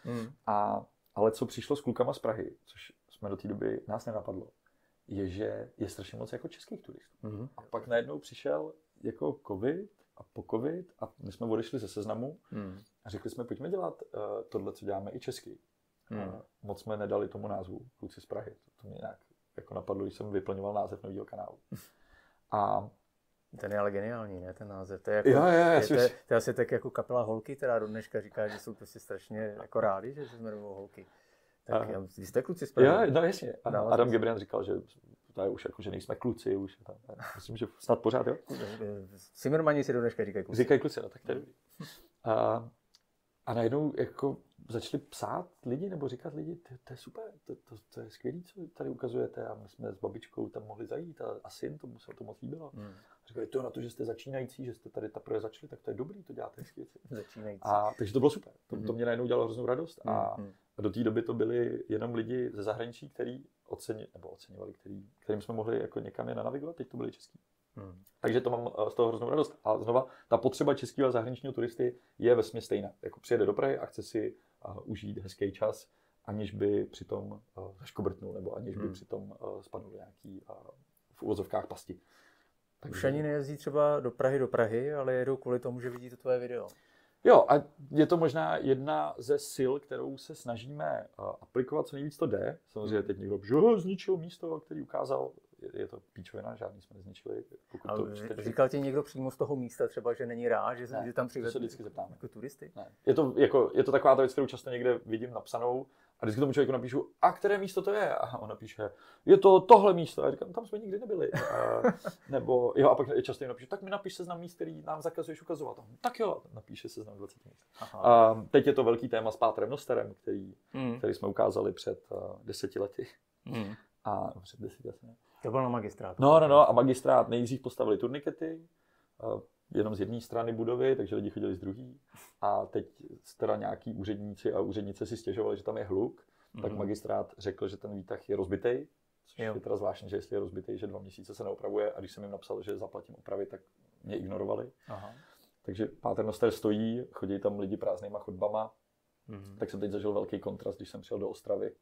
B: Ale co přišlo s klukama z Prahy, což jsme do té doby nás nenapadlo, je, že je strašně moc jako českých turistů. A pak najednou přišel jako covid a po covid a my jsme odešli ze Seznamu a řekli jsme, pojďme dělat tohle, co děláme i česky. Moc jsme nedali tomu názvu kluci z Prahy. To mě nějak jako napadlo, když jsem vyplňoval název nového kanálu. A
A: ten je ale geniální, ne, ten název. To je, jako, to je asi tak jako kapela Holky, která do dneška říká, že jsou prostě strašně jako rádi, že se jmenují Holky. Tak vy jste kluci z Prahy.
B: No jasně. Adam Gebrian říkal, že to je už jako, že nejsme kluci, už je tam. Myslím, že snad pořád, jo?
A: Zimmermani si do dneška říkají kluci.
B: Říkají kluci, no tak to je dobrý. A najednou jako začali psát lidi, nebo říkat lidi, to je super, to je skvělý, co tady ukazujete a my jsme s babičkou tam mohli zajít a syn, tomu se to moc líbilo. Říkali, to na to, že jste začínající, že jste tady teprve začali, tak to je dobrý, to děláte hezky věci.
A: Začínající.
B: Takže to bylo super, to mě najednou dělalo hroznou radost a do té doby to byli jenom lidi ze zahraničí, který oceňovali, kterým jsme mohli jako někam je navigovat, teď to byli český. Takže to mám z toho hroznou radost. A znova, ta potřeba českého a zahraničního turisty je vesměs stejná. Jako přijede do Prahy a chce si užít hezký čas, aniž by přitom zaškobrtnul, nebo aniž by přitom spadl do nějaký v uvozovkách pasti.
A: Takže... Už ani nejezdí třeba do Prahy, ale jedou kvůli tomu, že vidí to tvoje video.
B: Jo, a je to možná jedna ze sil, kterou se snažíme aplikovat, co nejvíc to jde. Samozřejmě teď někdo zničil místo, který ukázal. Je to píčovina, žádný jsme nezničili.
A: Říkal ti někdo přímo z toho místa třeba, že není rád, že tam přivede
B: se vždycky zeptáme.
A: Jako turisty?
B: Ne. Je to taková ta věc, kterou často někde vidím napsanou a vždycky tomu člověku napíšu, a které místo to je? A on napíše, je to tohle místo. A já říkám, tam jsme nikdy nebyli. A pak často jim napíšu, tak mi napiš seznam míst, který nám zakazuješ ukazovat. Tak jo, napíše seznam 20 míst. Teď je to velký téma s Pátrem Nosterem, který jsme ukázali před 10 lety. A před 10 lety.
A: To bylo na magistrátu.
B: No, a magistrát nejdřív postavili turnikety, jenom z jedné strany budovy, takže lidi chodili z druhé. A teď teda nějaký úředníci a úřednice si stěžovali, že tam je hluk, tak magistrát řekl, že ten výtah je rozbitej, což je teda zvláštní, že jestli je rozbitej, že 2 měsíce se neopravuje a když jsem jim napsal, že zaplatím opravy, tak mě ignorovali. Aha. Takže Paternoster stojí, chodí tam lidi prázdnýma chodbama. Tak jsem teď zažil velký kontrast, když jsem přijel do Ostravy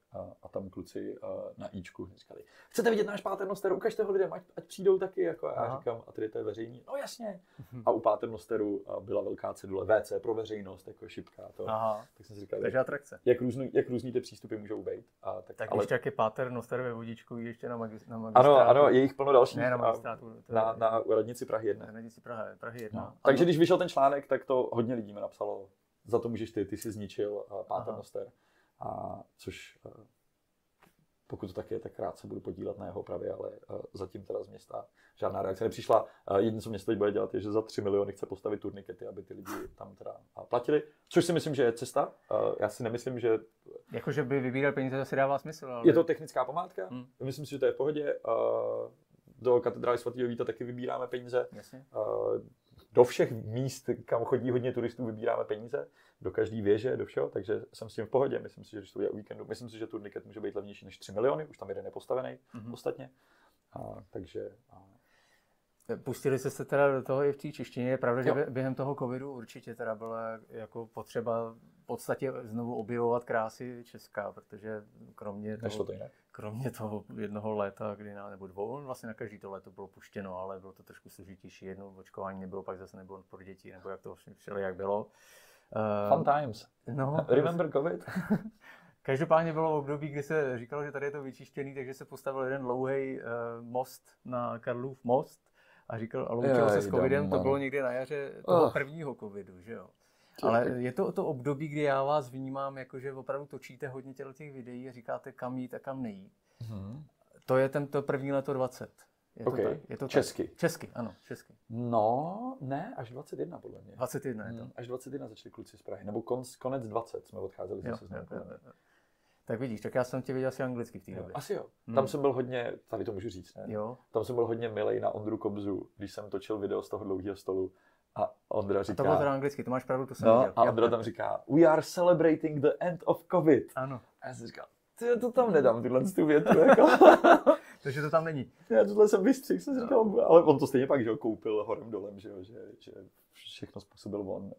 B: a tam kluci na Ičku říkali, chcete vidět náš Paternoster, ukažte ho lidem, ať přijdou taky. Jako, a já říkám, a tady to je veřejný, no jasně. A u Paternosteru byla velká cedule WC pro veřejnost, jako šipka. To. Tak jsem si říkal,
F: takže atrakce.
B: Jak různý ty přístupy můžou být.
F: Tak ale... ještě jak je Paternoster ve Vodíčku, ještě na magistrátu.
B: Ano, je jich plno dalších.
F: Ne, na magistrátu.
B: Na radnici Prahy 1.
F: Na radnici Prahy 1.
B: No. Takže když vyšel ten článek, tak to hodně lidí mi napsalo. Za to můžeš ty jsi zničil Paternoster. A což pokud to tak je, tak rád se budu podílet na jeho opravě, ale zatím teda z města žádná reakce nepřišla. Jediné, co město teď bude dělat, je, že za 3 miliony chce postavit turnikety, aby ty lidi tam teda platili. Což si myslím, že je cesta. Já si nemyslím, že...
F: Jakože by vybíral peníze, to si dává smysl. Ale...
B: Je to technická památka. Myslím si, že to je v pohodě. Do katedrály svatého Víta taky vybíráme peníze.
F: Jasně.
B: Do všech míst, kam chodí hodně turistů, vybíráme peníze, do každé věže, do všeho, takže jsem s tím v pohodě. Myslím si, že když to je o víkendu, myslím si, že turniket může být levnější než 3 miliony, už tam jeden je postavený ostatně. Takže...
F: Pustili jste se teda do toho i v té češtině. Je pravda, že během toho covidu určitě teda byla jako potřeba v podstatě znovu objevovat krásy Česka, protože kromě toho jednoho léta, kdy nebo 2, vlastně na každý to léto bylo puštěno, ale bylo to trošku složitější. Jednou očkování nebylo, pak zase nebylo pro děti, nebo jak to vlastně jak bylo.
B: Fun times.
F: No,
B: Remember COVID?
F: Každopádně bylo období, kdy se říkalo, že tady je to vyčištěný, takže se postavil jeden dlouhý most na Karlův most a loučilo se s covidem, to bylo někdy na jaře toho prvního covidu, že jo. Ale je to období, kdy já vás vnímám, jakože opravdu točíte hodně těch videí a říkáte, kam jít a kam nejít. To je to první léto 20. Je to
B: česky.
F: Tak? Česky, ano, česky.
B: No, ne, až 21 podle mě.
F: 21 je to.
B: Až 21 začali kluci z Prahy, nebo konec 20 jsme odcházeli zase.
F: Tak vidíš, tak já jsem tě viděl asi anglicky v té době.
B: Asi jo. Tam jsem byl hodně, tady to můžu říct, ne?
F: Jo.
B: Tam jsem byl hodně milej na Ondru Kobzu, když jsem točil video z toho dlouhého stolu. A Ondra říká...
F: A to bylo teda anglicky, to máš pravdu, to jsem viděl.
B: A Ondra tam říká, we are celebrating the end of COVID.
F: Ano.
B: A já jsem říkal, to tam nedám, tyhle tu větu, jako.
F: Takže to tam není.
B: Já tohle jsem vystřihl, jsem říkal, ale on to stejně pak, že ho koupil horem dolem, že všechno způsobil on.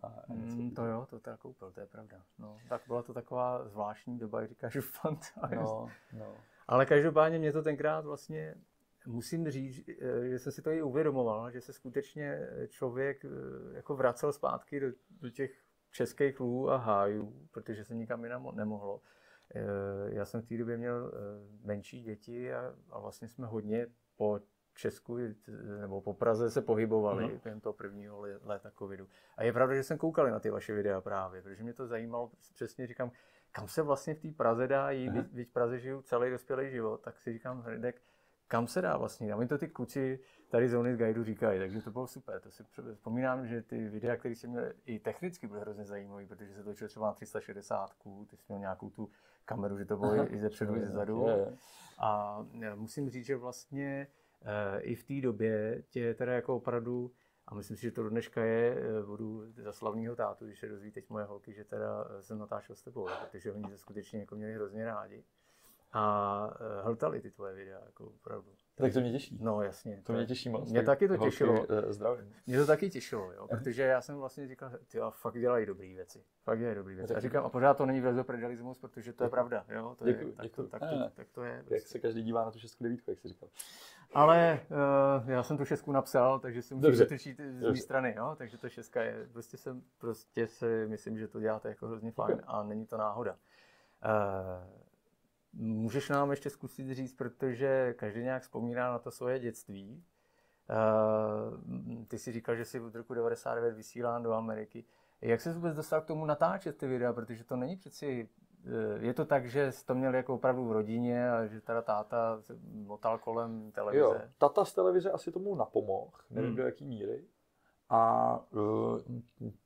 F: To jo, to teda koupil, to je pravda. No, tak byla to taková zvláštní doba, jak říkáš, fantastická.
B: No.
F: Ale každopádně mě to tenkrát vlastně, musím říct, že jsem si to i uvědomoval, že se skutečně člověk jako vracel zpátky do těch českých lů a hájů, protože se nikam jinam nemohlo. Já jsem v té době měl menší děti a vlastně jsme hodně po Česku nebo po Praze se pohybovali během toho prvního léta covidu. A je pravda, že jsem koukal na ty vaše videa právě, protože mě to zajímalo, přesně říkám, kam se vlastně v té Praze dá jít, když v Praze žiju celý dospělý život, tak si říkám, Hrdek, kam se dá vlastně? A mi to ty kluci tady z Only Guidu říkají, takže to bylo super. To si vzpomínám, že ty videa, které jsem měl i technicky, byly hrozně zajímavé, protože se točilo třeba na 360, ty jsi měl nějakou tu kameru, že to bylo i ze předu, i ze zadu. A musím říct, že vlastně i v té době tě teda jako opravdu, a myslím si, že to do dneška je, budu za slavného tátu, když se dozví teď moje holky, že teda jsem natáčel s tebou, protože oni se skutečně jako měli hrozně rádi. A hltali ty tvoje videa, jako opravdu.
B: Tak to mě těší.
F: No jasně.
B: To mě těší moc.
F: Mě taky to těšilo.
B: Zdravím.
F: Mě to taky těšilo, jo, protože já jsem vlastně říkal, ty fakt dělají dobrý věci. A říkám, a pořád to není vlezopredalismus, protože to je pravda, jo. To
B: děkuji.
F: Tak to je.
B: Jak se každý dívá na tu 6/9, jak jsi říkal.
F: Ale já jsem tu 6 napsal, takže si musím přetočit z mé strany, jo. Takže to 6 je, prostě si myslím, že to děláte jako hrozně fajn a není to náhoda. Můžeš nám ještě zkusit říct, protože každý nějak vzpomíná na to svoje dětství. Ty si říkal, že jsi od roku 99 vysílán do Ameriky. Jak jsi vůbec dostal k tomu natáčet ty videa, protože to není přeci... Je to tak, že jsi to měl jako opravdu v rodině a že teda táta se motal kolem televize?
B: Jo, táta z televize asi tomu napomohl, nevím do jaký míry. A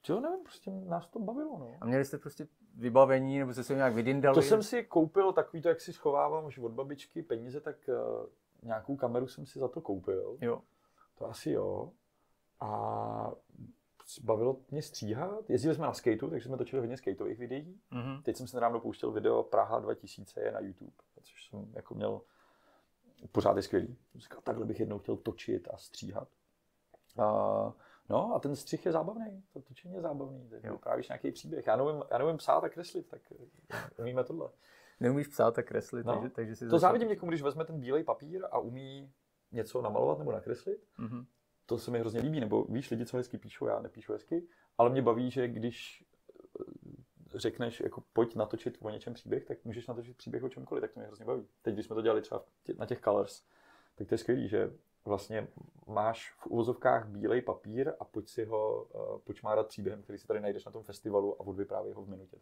B: nevím, prostě nás to bavilo, no.
F: A měli jste prostě vybavení, nebo jste se nějak vydindali?
B: To jsem si koupil takový to, jak si schovávám už od babičky peníze, tak nějakou kameru jsem si za to koupil.
F: Jo.
B: To asi jo. A bavilo mě stříhat. Jezdili jsme na skateu, takže jsme točili hodně skateových videí.
F: Mhm.
B: Teď jsem si nedávno pouštěl video Praha 2000 je na YouTube, což jsem jako měl pořád je skvělý. Jsem říkal, takhle bych jednou chtěl točit a stříhat. No a ten střih je zábavný, to točení je zábavný, vyprávíš nějaký příběh. Já neumím psát a kreslit, tak umíme tohle.
F: Neumíš psát a kreslit,
B: No.
F: takže si
B: To závidím někomu, když vezme ten bílej papír a umí něco namalovat nebo nakreslit.
F: Mhm.
B: To se mi hrozně líbí, nebo víš, lidi, co hezky píšou, já nepíšu hezky, ale mě baví, že když řekneš, jako pojď natočit o něčem příběh, tak můžeš natočit příběh o čemkoliv, tak to mě hrozně baví. Teď, když jsme to dělali třeba na těch Colors, tak to je skvělý, že vlastně máš v uvozovkách bílej papír a pojď si ho počmárat příběhem, který si tady najdeš na tom festivalu a odvyprávěj ho v minutě,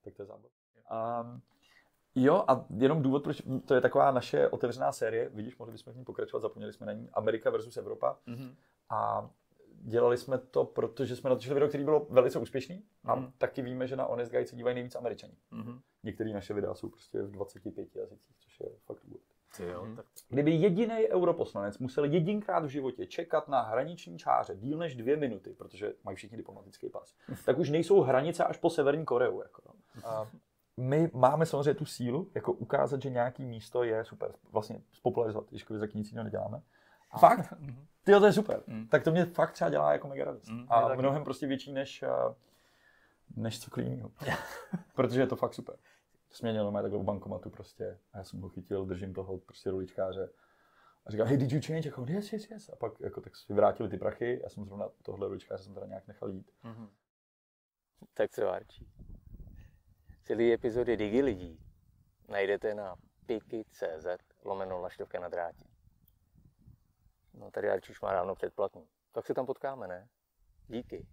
B: tak to je zábava. Jo, a jenom důvod, proč to je taková naše otevřená série, vidíš, mohli bychom v ní pokračovat, zapomněli jsme na ní, Amerika versus Evropa.
F: Mhm.
B: A dělali jsme to, protože jsme natočili video, který bylo velice úspěšný a taky víme, že na Honest Guide se dívají nejvíc Američani. Některé naše videa jsou prostě v 25 jazycích, což je fakt důvod. Kdyby jediný europoslanec musel jedinkrát v životě čekat na hraniční čáře díl než 2 minuty, protože mají všichni diplomatický pas, tak už nejsou hranice až po Severní Koreu. Jako, no. A my máme samozřejmě tu sílu, jako ukázat, že nějaký místo je super, vlastně spopularizovat, když za nic jiného neděláme. Fakt? Tyjo, to je super. Tak to mě fakt třeba dělá jako mega radost. A mnohem prostě větší než cokoliv jiného. Protože je to fakt super. Směnil mě takhle u bankomatu prostě a já jsem ho chytil, držím toho prostě ruličkáře a říkal, hey, did you change? Jako, yes. A pak jako, tak si vrátili ty prachy, já jsem zrovna tohle ruličkáře jsem teda nějak nechal jít.
A: Tak co, Arčí? Celý epizody Digi lidí najdete na piki.cz/Laštovka na drátě. No tady Arčí už má dávno předplatný. Tak se tam potkáme, ne? Díky.